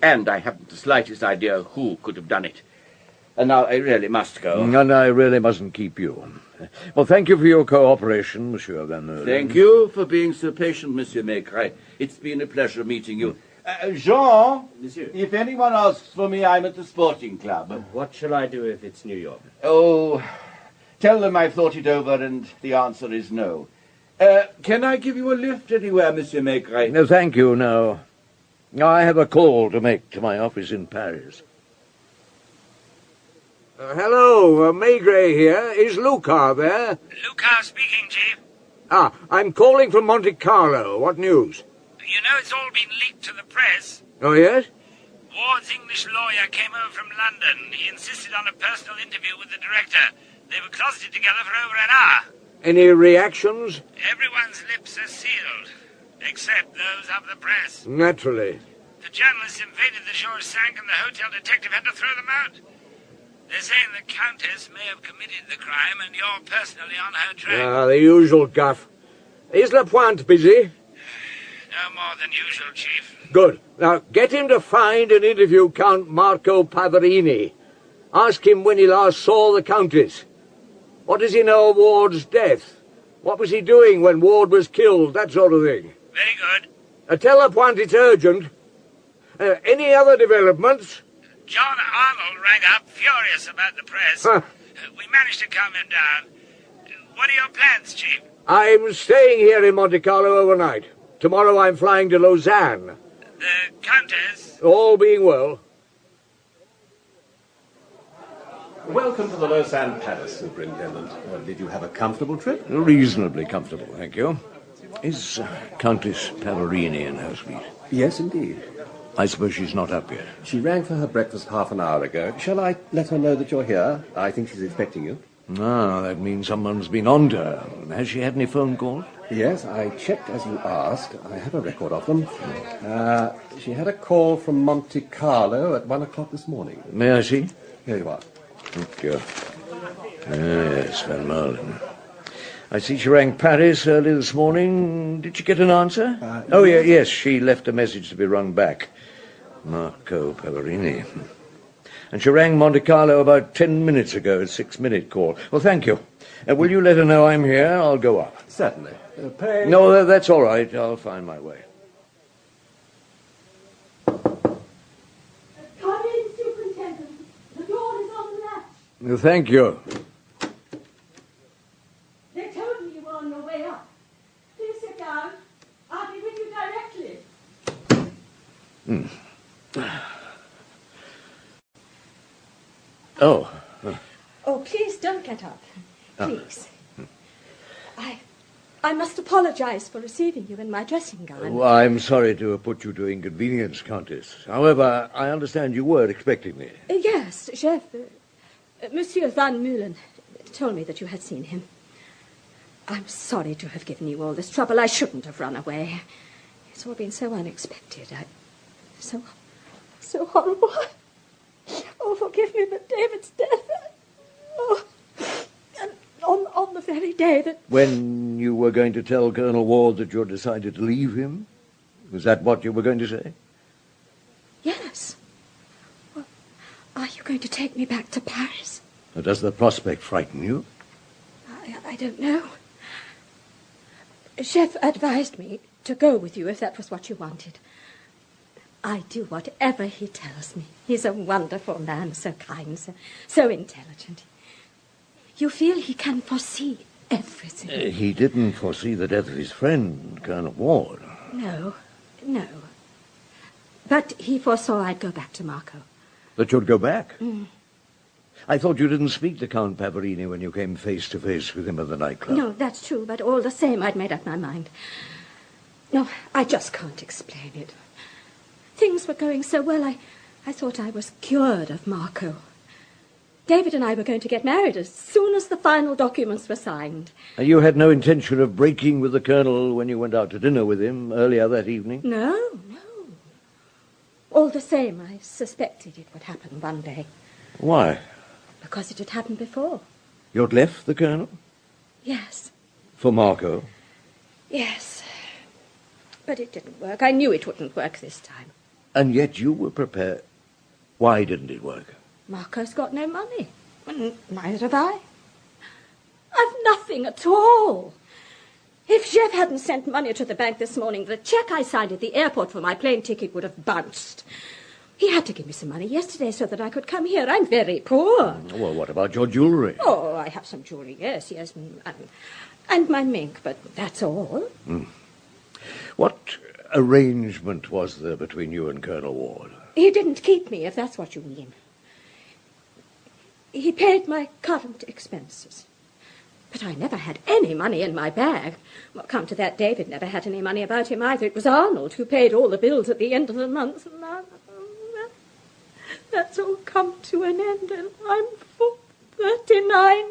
And I haven't the slightest idea who could have done it. And now I really must go. And I really mustn't keep you. Well, thank you for your cooperation, Monsieur Van Meulen. Thank you for being so patient, Monsieur Maigret. It's been a pleasure meeting you. Jean, Monsieur. If anyone asks for me, I'm at the sporting club. What shall I do if it's New York? Oh, tell them I've thought it over and the answer is no. Can I give you a lift anywhere, Monsieur Maigret? No, thank you, no. I have a call to make to my office in Paris. Hello, Maigret here. Is Luca there? Luca speaking, Chief. I'm calling from Monte Carlo. What news? You know it's all been leaked to the press. Oh, yes? Ward's English lawyer came over from London. He insisted on a personal interview with the director. They were closeted together for over an hour. Any reactions? Everyone's lips are sealed, except those of the press. Naturally. The journalists invaded the shore sank and the hotel detective had to throw them out. They're saying the Countess may have committed the crime and you're personally on her track. The usual guff. Is Lapointe busy? No more than usual, Chief. Good. Now, get him to find and interview Count Marco Pavarini. Ask him when he last saw the Countess. What does he know of Ward's death? What was he doing when Ward was killed? That sort of thing. Very good. Tell Lapointe it's urgent. Any other developments? John Arnold rang up, furious about the press. We managed to calm him down. What are your plans, Chief? I'm staying here in Monte Carlo overnight. Tomorrow I'm flying to Lausanne. The Countess? All being well. Welcome to the Lausanne Palace, Superintendent. Did you have a comfortable trip? Reasonably comfortable, thank you. Is Countess Pavarini in her suite? Yes, indeed. I suppose she's not up yet. She rang for her breakfast half an hour ago. Shall I let her know that you're here? I think she's expecting you. That means someone's been on to her. Has she had any phone calls? Yes, I checked as you asked. I have a record of them. She had a call from Monte Carlo at 1 o'clock this morning. May I see? Here you are. Thank you. Yes, Van Meulen. I see she rang Paris early this morning. Did she get an answer? Yes, she left a message to be rung back. Marco Pavarini. And she rang Monte Carlo about 10 minutes ago, a 6-minute call. Well, thank you. Will you let her know I'm here? I'll go up. Certainly. No, that's all right. I'll find my way. Come in, Superintendent. The door is on the latch. Thank you. They told me you were on your way up. Please sit down. I'll be with you directly. Oh. Oh, please don't get up. Please. I must apologize for receiving you in my dressing gown. Oh, I'm sorry to have put you to inconvenience, Countess. However, I understand you were expecting me. Yes, Chef. Monsieur Van Meulen told me that you had seen him. I'm sorry to have given you all this trouble. I shouldn't have run away. It's all been so unexpected. So horrible. Oh, forgive me, but David's death. Oh, and on the very day that... When you were going to tell Colonel Ward that you had decided to leave him? Was that what you were going to say? Yes. Well, are you going to take me back to Paris? Or does the prospect frighten you? I don't know. Chef advised me to go with you if that was what you wanted. I do whatever he tells me. He's a wonderful man, so kind, so intelligent. You feel he can foresee everything. He didn't foresee the death of his friend, Colonel Ward. No. But he foresaw I'd go back to Marco. That you'd go back? Mm. I thought you didn't speak to Count Pavarini when you came face to face with him at the nightclub. No, that's true, but all the same, I'd made up my mind. No, I just can't explain it. Things were going so well, I thought I was cured of Marco. David and I were going to get married as soon as the final documents were signed. And you had no intention of breaking with the Colonel when you went out to dinner with him earlier that evening? No. All the same, I suspected it would happen one day. Why? Because it had happened before. You'd left the Colonel? Yes. For Marco? Yes. But it didn't work. I knew it wouldn't work this time. And yet you were prepared. Why didn't it work? Marco's got no money. And neither have I. I've nothing at all. If Jeff hadn't sent money to the bank this morning, the cheque I signed at the airport for my plane ticket would have bounced. He had to give me some money yesterday so that I could come here. I'm very poor. Well, what about your jewellery? Oh, I have some jewellery, yes, and my mink, but that's all. What arrangement was there between you and Colonel Ward? He didn't keep me, if that's what you mean. He paid my current expenses. But I never had any money in my bag. Well, come to that, David never had any money about him either. It was Arnold who paid all the bills at the end of the month. And that's all come to an end, and I'm 39.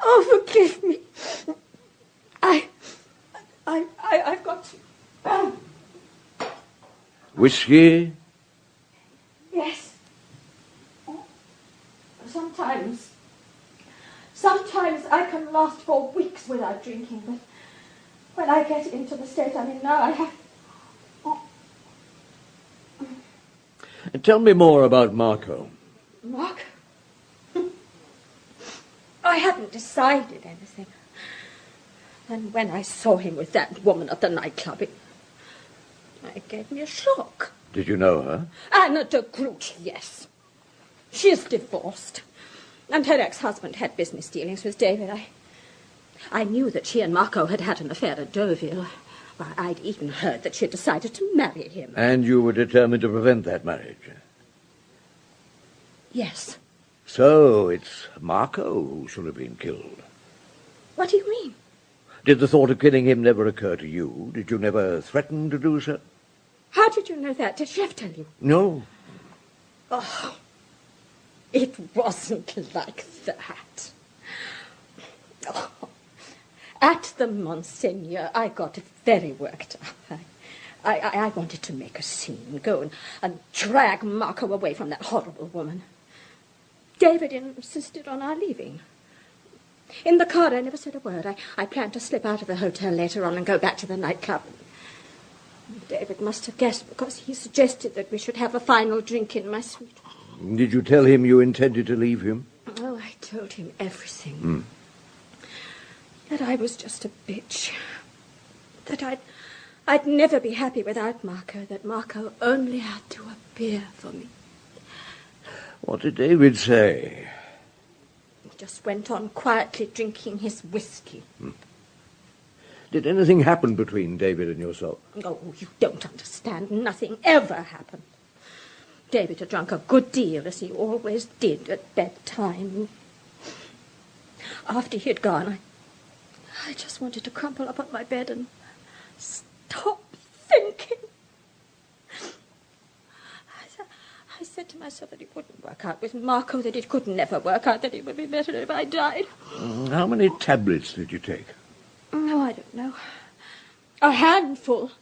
Oh, forgive me. I've got to... Whiskey? Yes. Sometimes I can last for weeks without drinking, but when I get into the state I'm in now, I have... Tell me more about Marco. Mark? I hadn't decided anything. And when I saw him with that woman at the nightclub, it gave me a shock. Did you know her? Anna de Groot, yes. She's divorced. And her ex-husband had business dealings with David. I knew that she and Marco had had an affair at Deauville. Well, I'd even heard that she had decided to marry him. And you were determined to prevent that marriage? Yes. So it's Marco who should have been killed. What do you mean? Did the thought of killing him never occur to you? Did you never threaten to do so? How did you know that? Did Chef tell you? No. Oh, it wasn't like that. Oh. At the Monseigneur, I got very worked up. I wanted to make a scene, go and drag Marco away from that horrible woman. David insisted on our leaving. In the car, I never said a word. I planned to slip out of the hotel later on and go back to the nightclub. David must have guessed because he suggested that we should have a final drink in my suite. Did you tell him you intended to leave him? Oh, I told him everything. That I was just a bitch. That I'd never be happy without Marco. That Marco only had to appear for me. What did David say? He just went on quietly drinking his whiskey. Did anything happen between David and yourself? Oh, you don't understand. Nothing ever happened. David had drunk a good deal, as he always did at bedtime. after he had gone, I just wanted to crumple up on my bed and stop thinking. I said to myself that it wouldn't work out with Marco, that it could never work out, that it would be better if I died. How many tablets did you take? Oh, I don't know. A handful.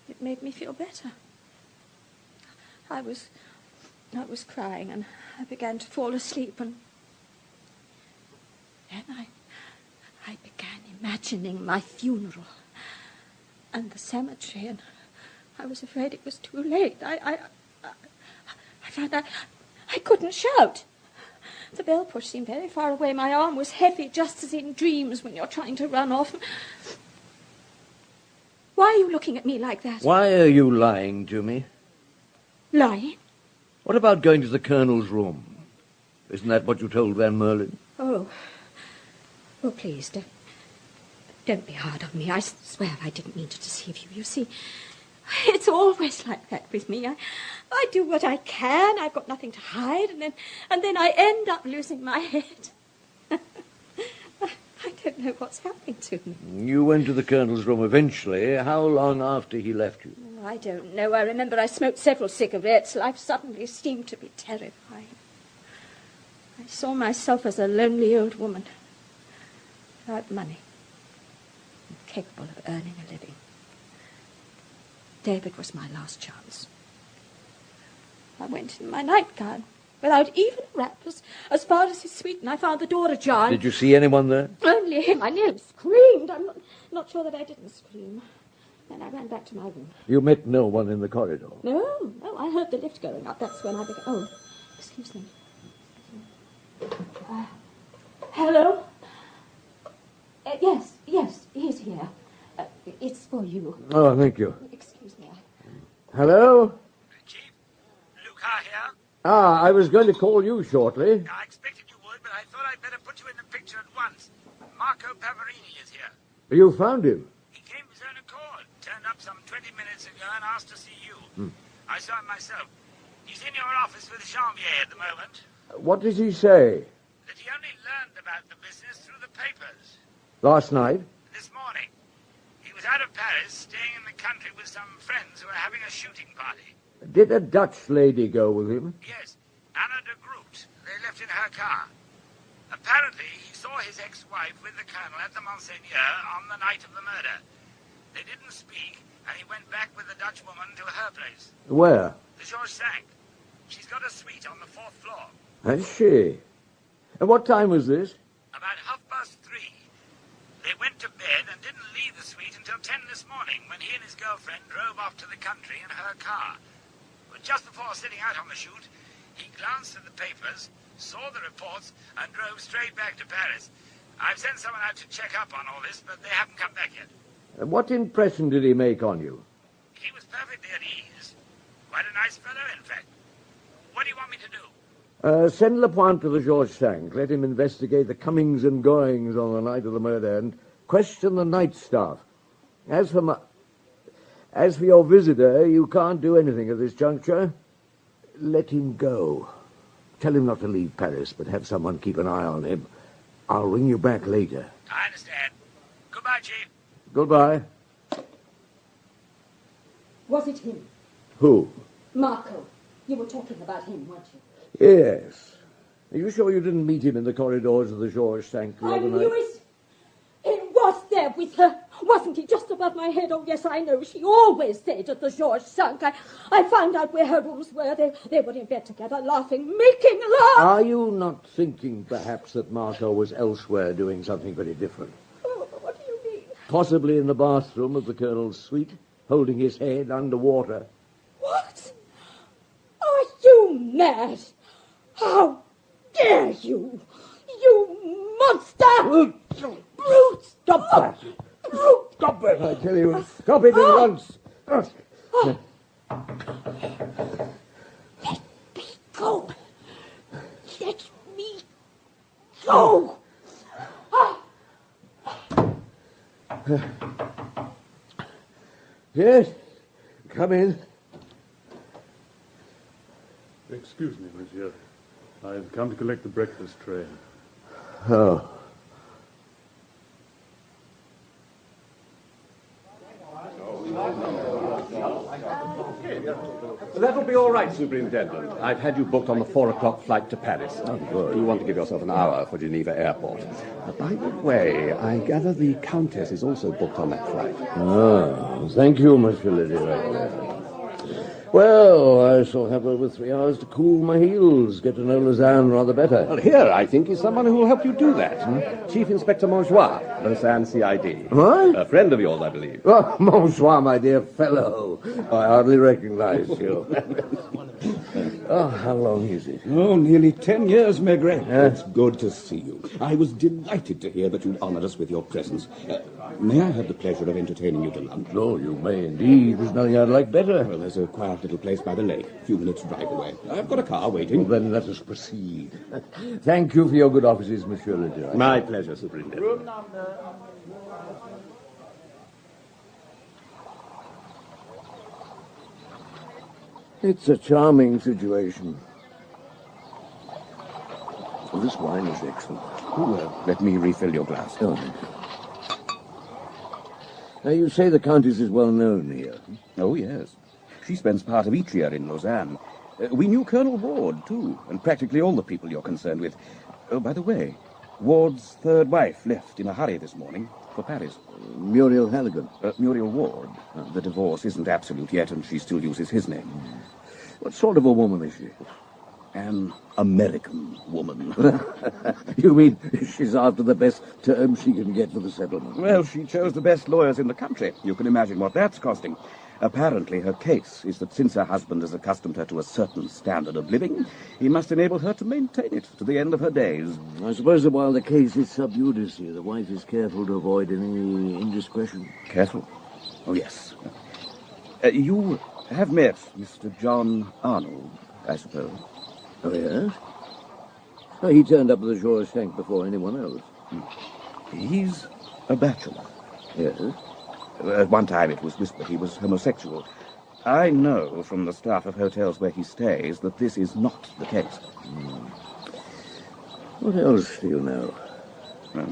It made me feel better. I was crying, and I began to fall asleep, and then I began imagining my funeral and the cemetery, and I was afraid it was too late. I found I couldn't shout. The bell push seemed very far away. My arm was heavy, just as in dreams when you're trying to run off. Why are you looking at me like that? Why are you lying to me? Lying? What about going to the Colonel's room? Isn't that what you told Van Merlin? Oh, please, don't be hard on me. I swear I didn't mean to deceive you. You see, it's always like that with me. I do what I can. I've got nothing to hide, and then I end up losing my head. I don't know what's happening to me. You went to the Colonel's room eventually. How long after he left you? Oh, I don't know. I remember I smoked several cigarettes. Life suddenly seemed to be terrifying. I saw myself as a lonely old woman, without money, incapable of earning a living. David was my last chance. I went in my nightgown, without even a wrap, as far as his suite, and I found the door ajar. Did you see anyone there? Only him. I nearly screamed. I'm not sure that I didn't scream. Then I ran back to my room. You met no one in the corridor? No, I heard the lift going up. That's when I began... Oh, excuse me. Hello? Yes, he's here. It's for you. Oh, thank you. Excuse me. Hello? Chief, Luca here. I was going to call you shortly. I expected you would, but I thought I'd better put you in the picture at once. Marco Pavarini is here. You found him? He came of his own accord, turned up some 20 minutes ago and asked to see you. I saw him myself. He's in your office with Janvier at the moment. What did he say? That he only learned about the business through the papers. Last night? This morning. He was out of Paris, staying in the country with some friends who were having a shooting party. Did a Dutch lady go with him? Yes, Anna de Groot. They left in her car. Apparently, he saw his ex-wife with the Colonel at the Monseigneur on the night of the murder. They didn't speak, and he went back with the Dutch woman to her place. Where? The Georges V. She's got a suite on the 4th floor. Has she? And what time was this? About 3:30. They went to bed and didn't leave the suite until 10 this morning, when he and his girlfriend drove off to the country in her car. But just before setting out on the shoot, he glanced at the papers, saw the reports, and drove straight back to Paris. I've sent someone out to check up on all this, but they haven't come back yet. And what impression did he make on you? He was perfectly at ease. Quite a nice fellow, in fact. What do you want me to do? Send Lapointe to the Georges V. Let him investigate the comings and goings on the night of the murder and question the night staff. As for your visitor, you can't do anything at this juncture. Let him go. Tell him not to leave Paris, but have someone keep an eye on him. I'll ring you back later. I understand. Goodbye, Chief. Goodbye. Was it him? Who? Marco. You were talking about him, weren't you? Yes. Are you sure you didn't meet him in the corridors of the Georges V the I other knew night? it. He was there with her. Wasn't he just above my head? Oh, yes, I know. She always stayed at the Georges V. I found out where her rooms were. They were in bed together, laughing, making love. Are you not thinking, perhaps, that Marco was elsewhere doing something very different? Oh, what do you mean? Possibly in the bathroom of the Colonel's suite, holding his head underwater. What? Are you mad? How dare you? You monster! Brute! Stop that! Brute! Stop it, I tell you! Stop it at once! Let me go! Let me go! Yes? Come in. Excuse me, monsieur. I have come to collect the breakfast tray. Oh. That'll be all right, Superintendent. I've had you booked on the 4 o'clock flight to Paris. Oh, good. You want to give yourself an hour for Geneva Airport. By the way, I gather the Countess is also booked on that flight. Ah, thank you, Monsieur le Directeur. Well, I shall have over 3 hours to cool my heels, get to know Lausanne rather better. Well, here, I think, is someone who will help you do that. Chief Inspector Montjoie, Lausanne CID. What? A friend of yours, I believe. Oh, Montjoie, my dear fellow. I hardly recognize you. Oh, how long is it? Oh, nearly 10 years, Maigret. It's good to see you. I was delighted to hear that you'd honored us with your presence. May I have the pleasure of entertaining you to lunch? Oh, you may indeed. There's nothing I'd like better. Well, there's a quiet little place by the lake. A few minutes' drive away. I've got a car waiting. Well, then let us proceed. Thank you for your good offices, Monsieur le Directeur. My pleasure, Superintendent. It's a charming situation. Oh, this wine is excellent. Let me refill your glass. Oh, thank you. Now, you say the Countess is well known here. Oh, yes. She spends part of each year in Lausanne. We knew Colonel Ward, too, and practically all the people you're concerned with. Oh, by the way, Ward's third wife left in a hurry this morning for Paris. Muriel Halligan. Muriel Ward. The divorce isn't absolute yet, and she still uses his name. What sort of a woman is she? An American woman. You mean she's after the best terms she can get for the settlement? Well, she chose the best lawyers in the country. You can imagine what that's costing. Apparently, her case is that since her husband has accustomed her to a certain standard of living, he must enable her to maintain it to the end of her days. I suppose that while the case is sub judice here, the wife is careful to avoid any indiscretion. Careful? Oh, yes. You have met Mr. John Arnold, I suppose. Oh, yes? Oh, he turned up at the Georges Tank before anyone else. He's a bachelor. Yes? At one time it was whispered he was homosexual. I know from the staff of hotels where he stays that this is not the case. What else do you know?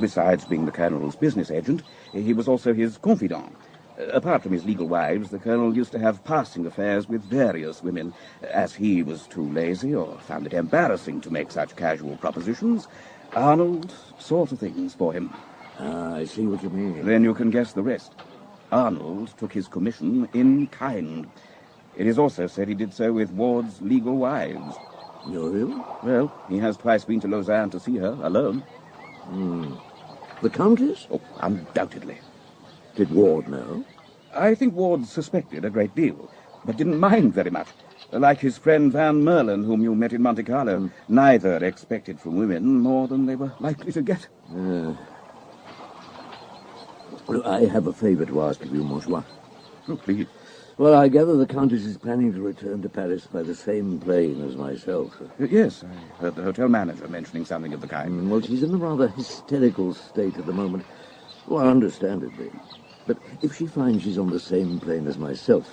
Besides being the Colonel's business agent, he was also his confidant. Apart from his legal wives, the Colonel used to have passing affairs with various women. As he was too lazy or found it embarrassing to make such casual propositions, Arnold saw to things for him. Ah, I see what you mean. Then you can guess the rest. Arnold took his commission in kind. It is also said he did so with Ward's legal wives. Muriel? Well, he has twice been to Lausanne to see her, alone. The Countess? Oh, undoubtedly. Did Ward know? I think Ward suspected a great deal, but didn't mind very much. Like his friend Van Merlin, whom you met in Monte Carlo. Neither expected from women more than they were likely to get. I have a favour to ask of you, Montjoie. Oh, please. Well, I gather the Countess is planning to return to Paris by the same plane as myself. Yes, I heard the hotel manager mentioning something of the kind. Well, she's in a rather hysterical state at the moment. Well, understandably. But if she finds she's on the same plane as myself,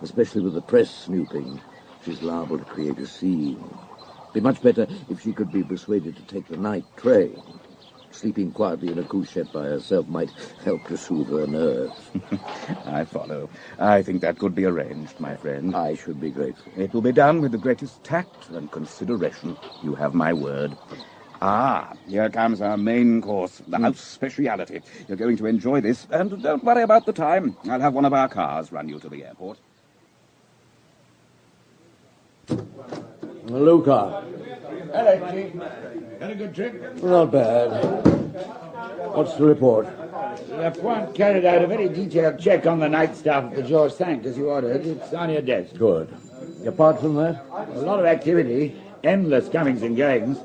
especially with the press snooping, she's liable to create a scene. Be much better if she could be persuaded to take the night train. Sleeping quietly in a couchette by herself might help to soothe her nerves. I follow. I think that could be arranged, my friend. I should be grateful. It will be done with the greatest tact and consideration. You have my word. Ah, here comes our main course, the house speciality. You're going to enjoy this, and don't worry about the time. I'll have one of our cars run you to the airport. Luca. Hello, Chief. Had a good trip? Not bad. What's the report? Lapointe carried out a very detailed check on the night staff at the Georges Tank, as you ordered. It's on your desk. Good. Apart from that? A lot of activity. Endless comings and goings.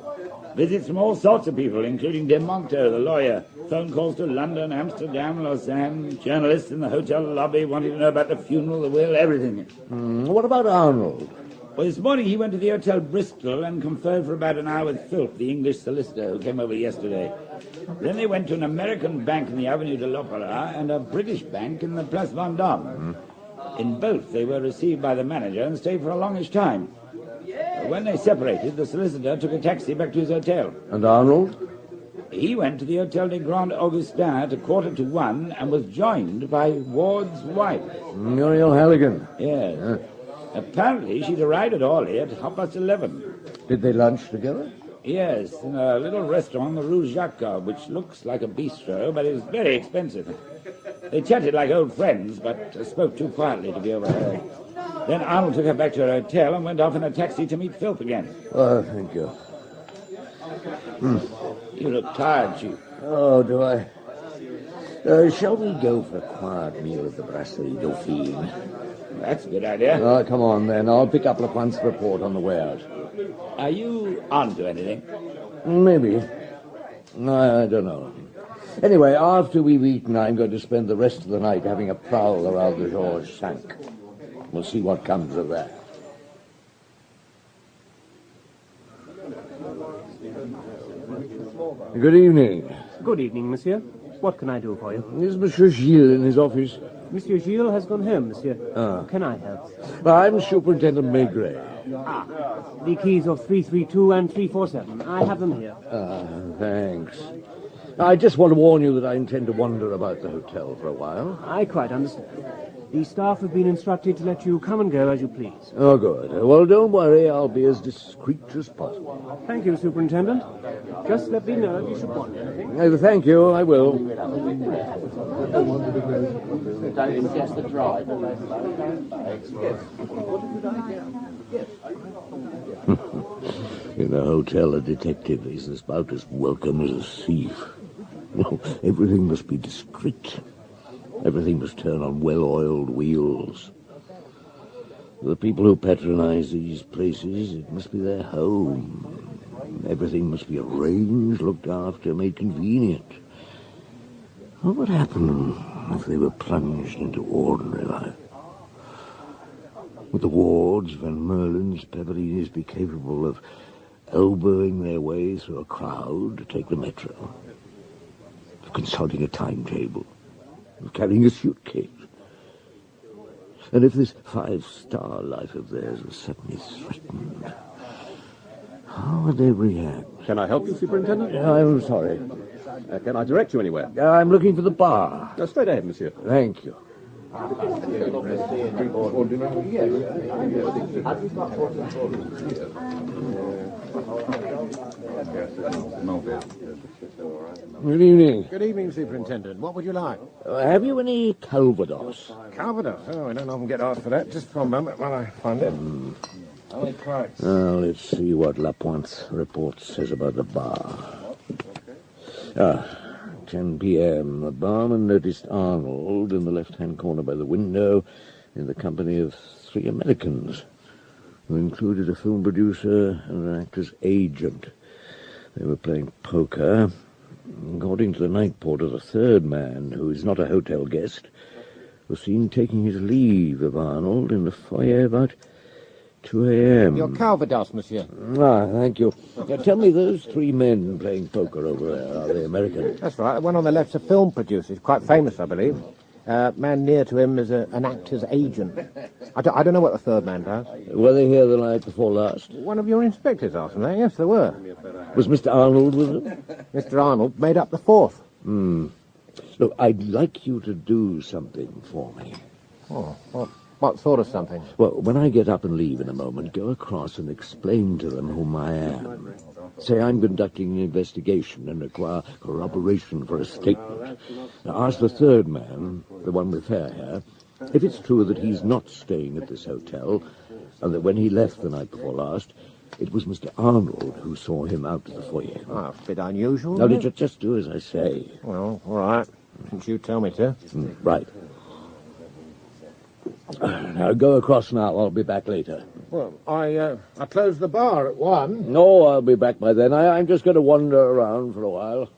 Visits from all sorts of people, including De Monto, the lawyer. Phone calls to London, Amsterdam, Lausanne. Journalists in the hotel lobby wanting to know about the funeral, the will, everything. What about Arnold? Well, this morning he went to the Hotel Bristol and conferred for about an hour with Philp, the English solicitor who came over yesterday. Then they went to an American bank in the Avenue de l'Opéra and a British bank in the Place Vendôme. In both, they were received by the manager and stayed for a longish time. When they separated, the solicitor took a taxi back to his hotel. And Arnold? He went to the Hotel des Grands Augustins at 1:45 and was joined by Ward's wife. Muriel Halligan. Yes. Apparently she'd arrived at Orly at 11:30. Did they lunch together? Yes, in a little restaurant on the Rue Jacob, which looks like a bistro, but is very expensive. They chatted like old friends, but spoke too quietly to be overheard. Then Arnold took her back to her hotel and went off in a taxi to meet Philp again. Oh, thank you. You look tired, Chief. Oh, do I? Shall we go for a quiet meal at the Brasserie Dauphine? That's a good idea. Oh, come on, then. I'll pick up Lapointe's report on the way out. Are you on to anything? Maybe. I don't know. Anyway, after we've eaten, I'm going to spend the rest of the night having a prowl around the Georges V. We'll see what comes of that. Good evening. Good evening, monsieur. What can I do for you? Is Monsieur Gilles in his office? Monsieur Gilles has gone home, monsieur. Ah. Can I help? Well, I'm Superintendent Maigret. Ah, the keys of 332 and 347. I have them here. Thanks. I just want to warn you that I intend to wander about the hotel for a while. I quite understand. The staff have been instructed to let you come and go as you please. Oh, good. Well, don't worry. I'll be as discreet as possible. Thank you, Superintendent. Just let me know if you should want anything. Thank you. I will. Just the drive. In a hotel, a detective is about as welcome as a thief. No, everything must be discreet. Everything must turn on well-oiled wheels. The people who patronize these places, it must be their home. Everything must be arranged, looked after, made convenient. What would happen if they were plunged into ordinary life? Would the Wards, Van Merlins, Peverinis be capable of elbowing their way through a crowd to take the metro? Of consulting a timetable? Of carrying a suitcase? And if this five-star life of theirs was suddenly threatened, how would they react? Can I help you, Superintendent? I'm sorry. Can I direct you anywhere? I'm looking for the bar. Straight ahead, monsieur. Thank you. Good evening. Good evening, Superintendent. What would you like? Have you any Calvados? Calvados? Oh, I don't often get asked for that. Just for a moment while I find it. Now, let's see what Lapointe's report says about the bar. 10 p.m. The barman noticed Arnold in the left-hand corner by the window in the company of 3 Americans, who included a film producer and an actor's agent. They were playing poker. According to the night porter, the third man, who is not a hotel guest, was seen taking his leave of Arnold in the foyer about 2 a.m. Your Calvados, monsieur. Thank you. Now, tell me, those 3 men playing poker over there, are they American? That's right. The one on the left's a film producer. He's quite famous, I believe. Man near to him is an actor's agent. I don't know what the third man does. Were they here the night before last? One of your inspectors asked them that. Yes, they were. Was Mr. Arnold with them? Mr. Arnold made up the 4th. Look, I'd like you to do something for me. Oh, what sort of something? Well, when I get up and leave in a moment, go across and explain to them whom I am. Say I'm conducting an investigation and require corroboration for a statement. Now, ask the third man, the one with fair hair, if it's true that he's not staying at this hotel, and that when he left the night before last, it was Mr. Arnold who saw him out to the foyer. Oh, a bit unusual. Now, just do as I say. Well, all right. Since you tell me to. Right. Now, go across now. I'll be back later. Well, I closed the bar at 1. No, I'll be back by then. I'm just going to wander around for a while.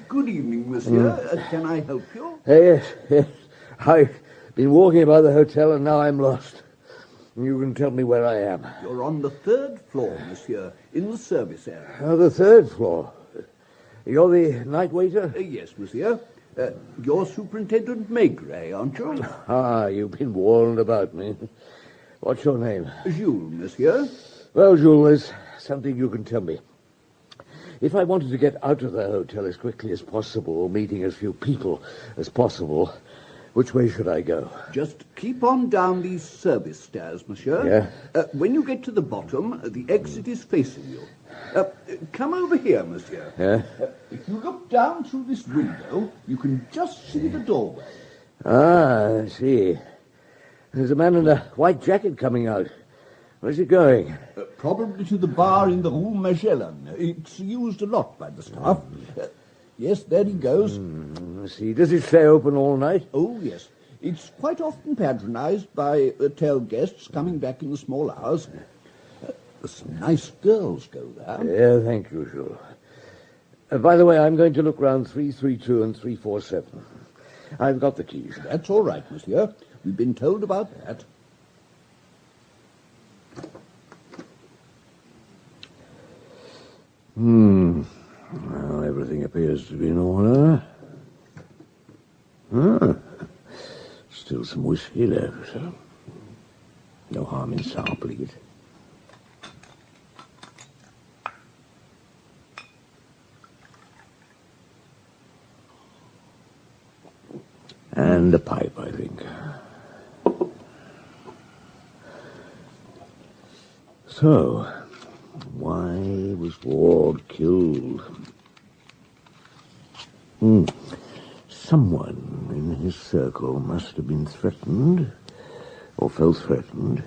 Good evening, monsieur. Can I help you? Yes. I've been walking about the hotel and now I'm lost. You can tell me where I am. You're on the 3rd floor, monsieur, in the service area. Oh, the 3rd floor. You're the night waiter? Yes, monsieur. You're Superintendent Maigret, aren't you? Ah, you've been warned about me. What's your name? Jules, monsieur. Well, Jules, there's something you can tell me. If I wanted to get out of the hotel as quickly as possible, meeting as few people as possible, which way should I go? Just keep on down these service stairs, monsieur. Yeah? When you get to the bottom, the exit is facing you. Come over here, monsieur. Yeah? If you look down through this window, you can just see the doorway. Ah, I see. There's a man in a white jacket coming out. Where's he going? Probably to the bar in the Rue Magellan. It's used a lot by the staff. Yes, there he goes. I see. Does it stay open all night? Oh, yes. It's quite often patronized by hotel guests coming back in the small hours. Some nice girls go there. Yeah, thank you, Jules. By the way, I'm going to look round 332 and 347. I've got the keys. That's all right, monsieur. We've been told about that. Well, everything appears to be in order. Still some whiskey left. No harm in sampling it. And a pipe, I think. So, why was Ward killed? Someone in his circle must have been threatened, or felt threatened,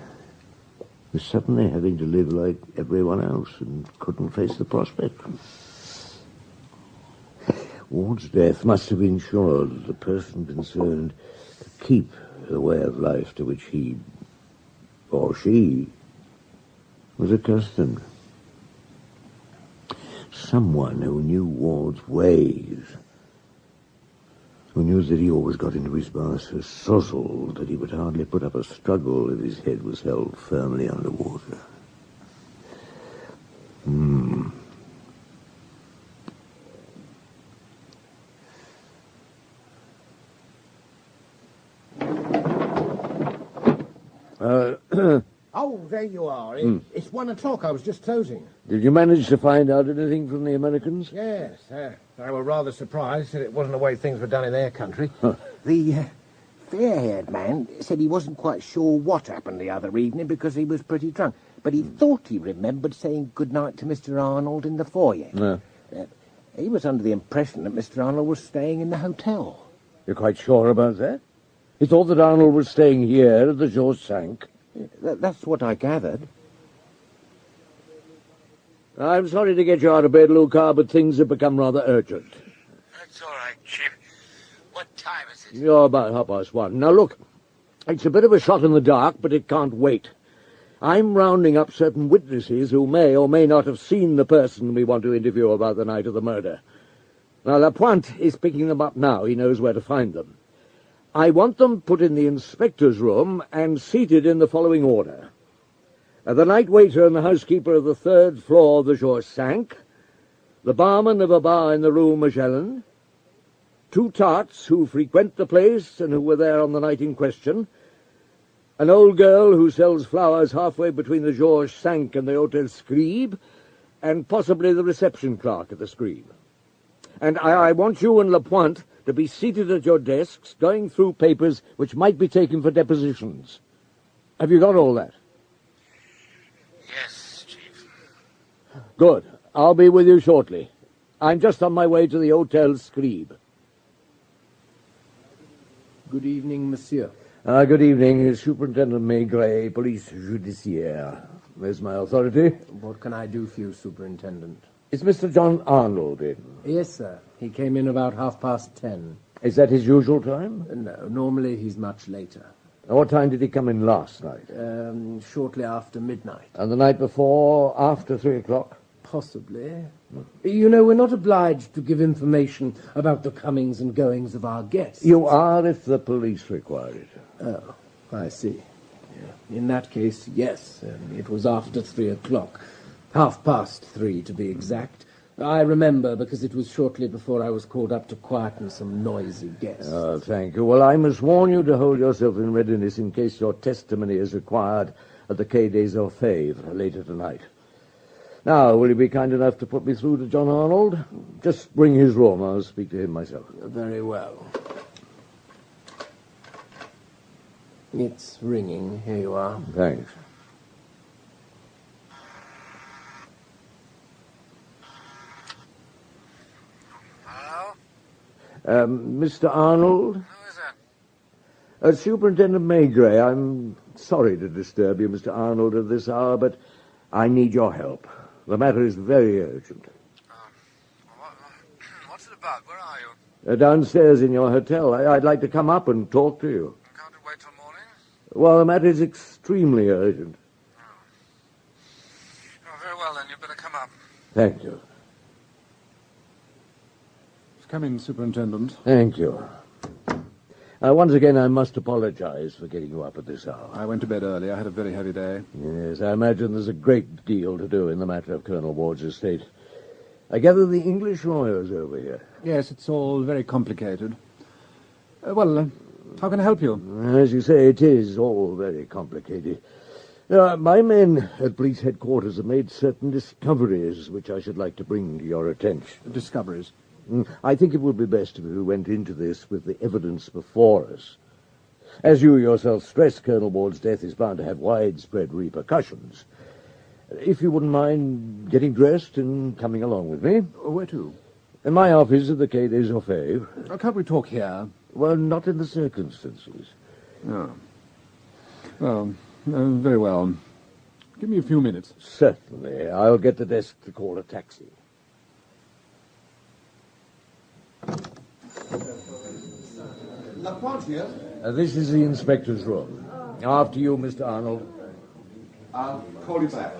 with suddenly having to live like everyone else and couldn't face the prospect. Ward's death must have ensured the person concerned could keep the way of life to which he, or she, was accustomed. Someone who knew Ward's ways, who knew that he always got into his bar so sozzled that he would hardly put up a struggle if his head was held firmly under water. Oh, there you are. It's 1 o'clock. I was just closing. Did you manage to find out anything from the Americans? Yes. They were rather surprised that it wasn't the way things were done in their country. Huh. The fair-haired man said he wasn't quite sure what happened the other evening because he was pretty drunk. But he thought he remembered saying goodnight to Mr. Arnold in the foyer. No. He was under the impression that Mr. Arnold was staying in the hotel. You're quite sure about that? He thought that Arnold was staying here at the George Sank? That's what I gathered. I'm sorry to get you out of bed, Luca, but things have become rather urgent. That's all right, Chief. What time is it? You're about 1:30. Now, look, it's a bit of a shot in the dark, but it can't wait. I'm rounding up certain witnesses who may or may not have seen the person we want to interview about the night of the murder. Now, Lapointe is picking them up now. He knows where to find them. I want them put in the inspector's room and seated in the following order. The night waiter and the housekeeper of the 3rd floor of the Georges Sank, the barman of a bar in the Rue Magellan, 2 tarts who frequent the place and who were there on the night in question, an old girl who sells flowers halfway between the Georges Sank and the Hotel Scribe, and possibly the reception clerk at the Scribe. And I want you and Lapointe to be seated at your desks, going through papers which might be taken for depositions. Have you got all that? Yes, Chief. Good. I'll be with you shortly. I'm just on my way to the Hotel Scribe. Good evening, monsieur. Good evening, Superintendent Maigret, Police Judiciaire. Where's my authority? What can I do for you, Superintendent? Is Mr. John Arnold in? Yes, sir. He came in about 10:30. Is that his usual time? No, normally he's much later. What time did he come in last night? Shortly after midnight. And the night before, after 3 o'clock? Possibly. You know, we're not obliged to give information about the comings and goings of our guests. You are if the police require it. Oh, I see. Yeah. In that case, yes. It was after 3 o'clock. 3:30 to be exact. I remember, because it was shortly before I was called up to quieten some noisy guests. Oh, thank you. Well, I must warn you to hold yourself in readiness in case your testimony is required at the Quai des Orfèvres later tonight. Now, will you be kind enough to put me through to John Arnold? Just bring his room. I'll speak to him myself. Very well. It's ringing. Here you are. Thanks. Mr. Arnold? Who is that? Superintendent Maigret. I'm sorry to disturb you, Mr. Arnold, at this hour, but I need your help. The matter is very urgent. What's it about? Where are you? Downstairs in your hotel. I'd like to come up and talk to you. Can't it wait till morning? Well, the matter is extremely urgent. Oh, very well, then. You'd better come up. Thank you. Come in, Superintendent. Thank you. Once again, I must apologize for getting you up at this hour. I went to bed early. I had a very heavy day. Yes, I imagine there's a great deal to do in the matter of Colonel Ward's estate. I gather the English lawyer's over here. Yes, it's all very complicated. How can I help you? As you say, it is all very complicated. My men at police headquarters have made certain discoveries which I should like to bring to your attention. Discoveries? I think it would be best if we went into this with the evidence before us. As you yourself stressed, Colonel Ward's death is bound to have widespread repercussions. If you wouldn't mind getting dressed and coming along with me. Where to? In my office at the Quai des Orfèvres. Can't we talk here? Well, not in the circumstances. Oh. Well, very well. Give me a few minutes. Certainly. I'll get the desk to call a taxi. This is the inspector's room. After you, Mr. Arnold. I'll call you back.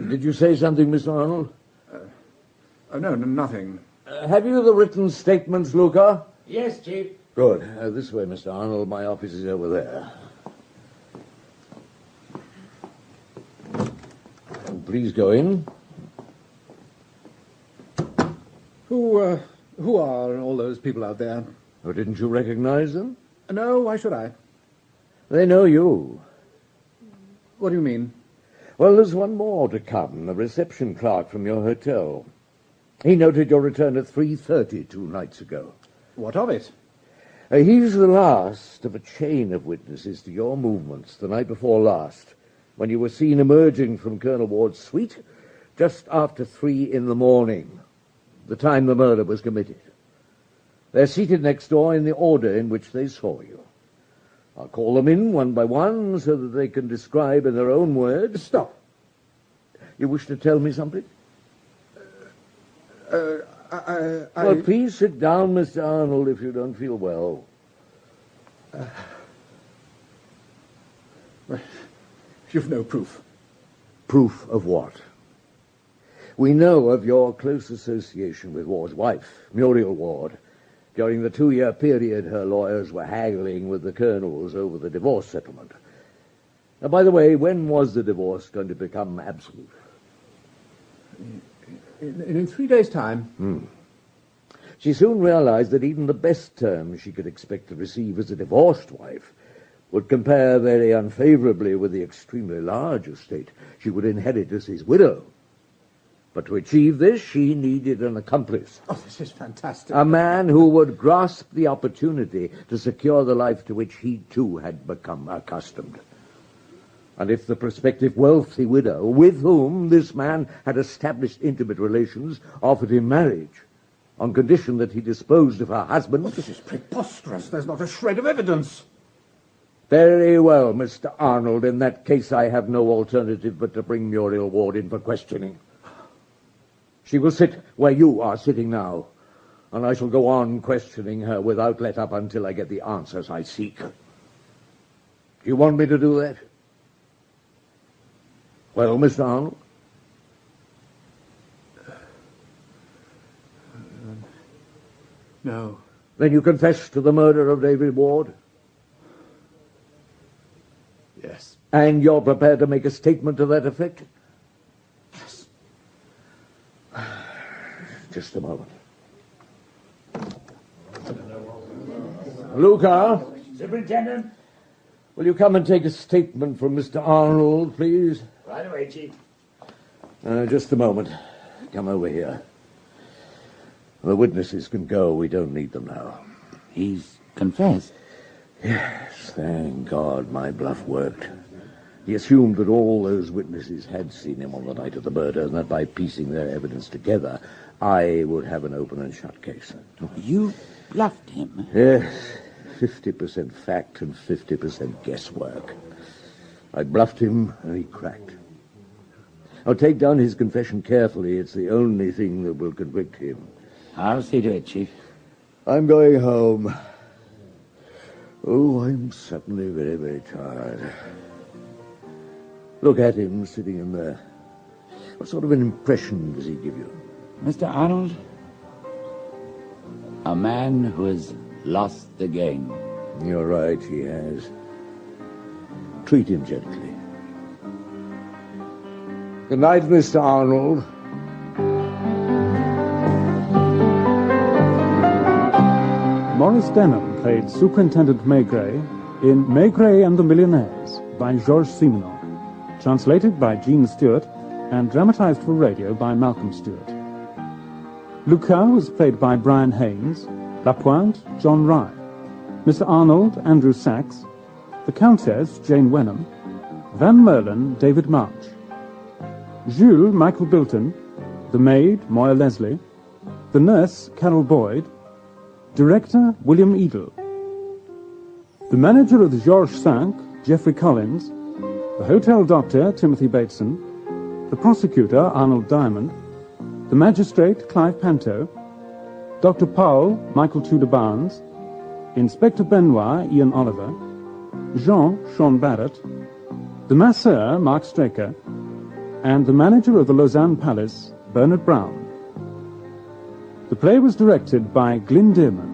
Did you say something, Mr. Arnold? No, nothing. Have you the written statements, Luca? Yes, Chief. Good. This way, Mr. Arnold. My office is over there. Please go in. Who are all those people out there? Oh, didn't you recognize them? No, why should I? They know you. What do you mean? Well, there's one more to come, the reception clerk from your hotel. He noted your return at 3:30 2 nights ago. What of it? He's the last of a chain of witnesses to your movements the night before last, when you were seen emerging from Colonel Ward's suite just after 3 in the morning, the time the murder was committed. They're seated next door in the order in which they saw you. I'll call them in one by one so that they can describe in their own words. Stop. You wish to tell me something? Well, please sit down, Mr. Arnold, if you don't feel well. You've no proof. Proof of what? We know of your close association with Ward's wife, Muriel Ward. During the 2-year period, her lawyers were haggling with the colonels over the divorce settlement. Now, by the way, when was the divorce going to become absolute? In 3 days' time. She soon realized that even the best terms she could expect to receive as a divorced wife would compare very unfavorably with the extremely large estate she would inherit as his widow. But to achieve this, she needed an accomplice. Oh, this is fantastic. A man who would grasp the opportunity to secure the life to which he, too, had become accustomed. And if the prospective wealthy widow, with whom this man had established intimate relations, offered him marriage, on condition that he disposed of her husband... Oh, this is preposterous. There's not a shred of evidence. Very well, Mr. Arnold. In that case, I have no alternative but to bring Muriel Ward in for questioning. She will sit where you are sitting now, and I shall go on questioning her without let up until I get the answers I seek. Do you want me to do that? Well, Mr. Arnold? No. Then you confess to the murder of David Ward? Yes. And you're prepared to make a statement to that effect? Yes. Just a moment. Luca? Superintendent? Will you come and take a statement from Mr. Arnold, please? Right away, Chief. Just a moment. Come over here. The witnesses can go. We don't need them now. He's confessed. Yes, thank God my bluff worked. He assumed that all those witnesses had seen him on the night of the murder, and that by piecing their evidence together, I would have an open and shut case. You bluffed him? Yes, 50% fact and 50% guesswork. I bluffed him, and he cracked. I'll take down his confession carefully. It's the only thing that will convict him. I'll see to it, Chief. I'm going home. Oh, I'm suddenly very, very tired. Look at him sitting in there. What sort of an impression does he give you? Mr. Arnold, a man who has lost the game. You're right, he has. Treat him gently. Good night, Mr. Arnold. Maurice Denham played Superintendent Maigret in Maigret and the Millionaires by Georges Simenon, translated by Jean Stewart and dramatized for radio by Malcolm Stewart. Lucas was played by Brian Haynes, Lapointe, John Rye, Mr. Arnold, Andrew Sachs, the Countess, Jane Wenham, Van Merlin, David March, Jules, Michael Bilton, the maid, Moya Leslie, the nurse, Carol Boyd, director, William Edel, the manager of the Georges V, Geoffrey Collins, the hotel doctor, Timothy Bateson, the prosecutor, Arnold Diamond, the magistrate, Clive Panto, Dr. Powell, Michael Tudor Barnes, Inspector Benoit, Ian Oliver, Jean, Sean Barrett, the masseur, Mark Straker, and the manager of the Lausanne Palace, Bernard Brown. The play was directed by Glyn Dearman.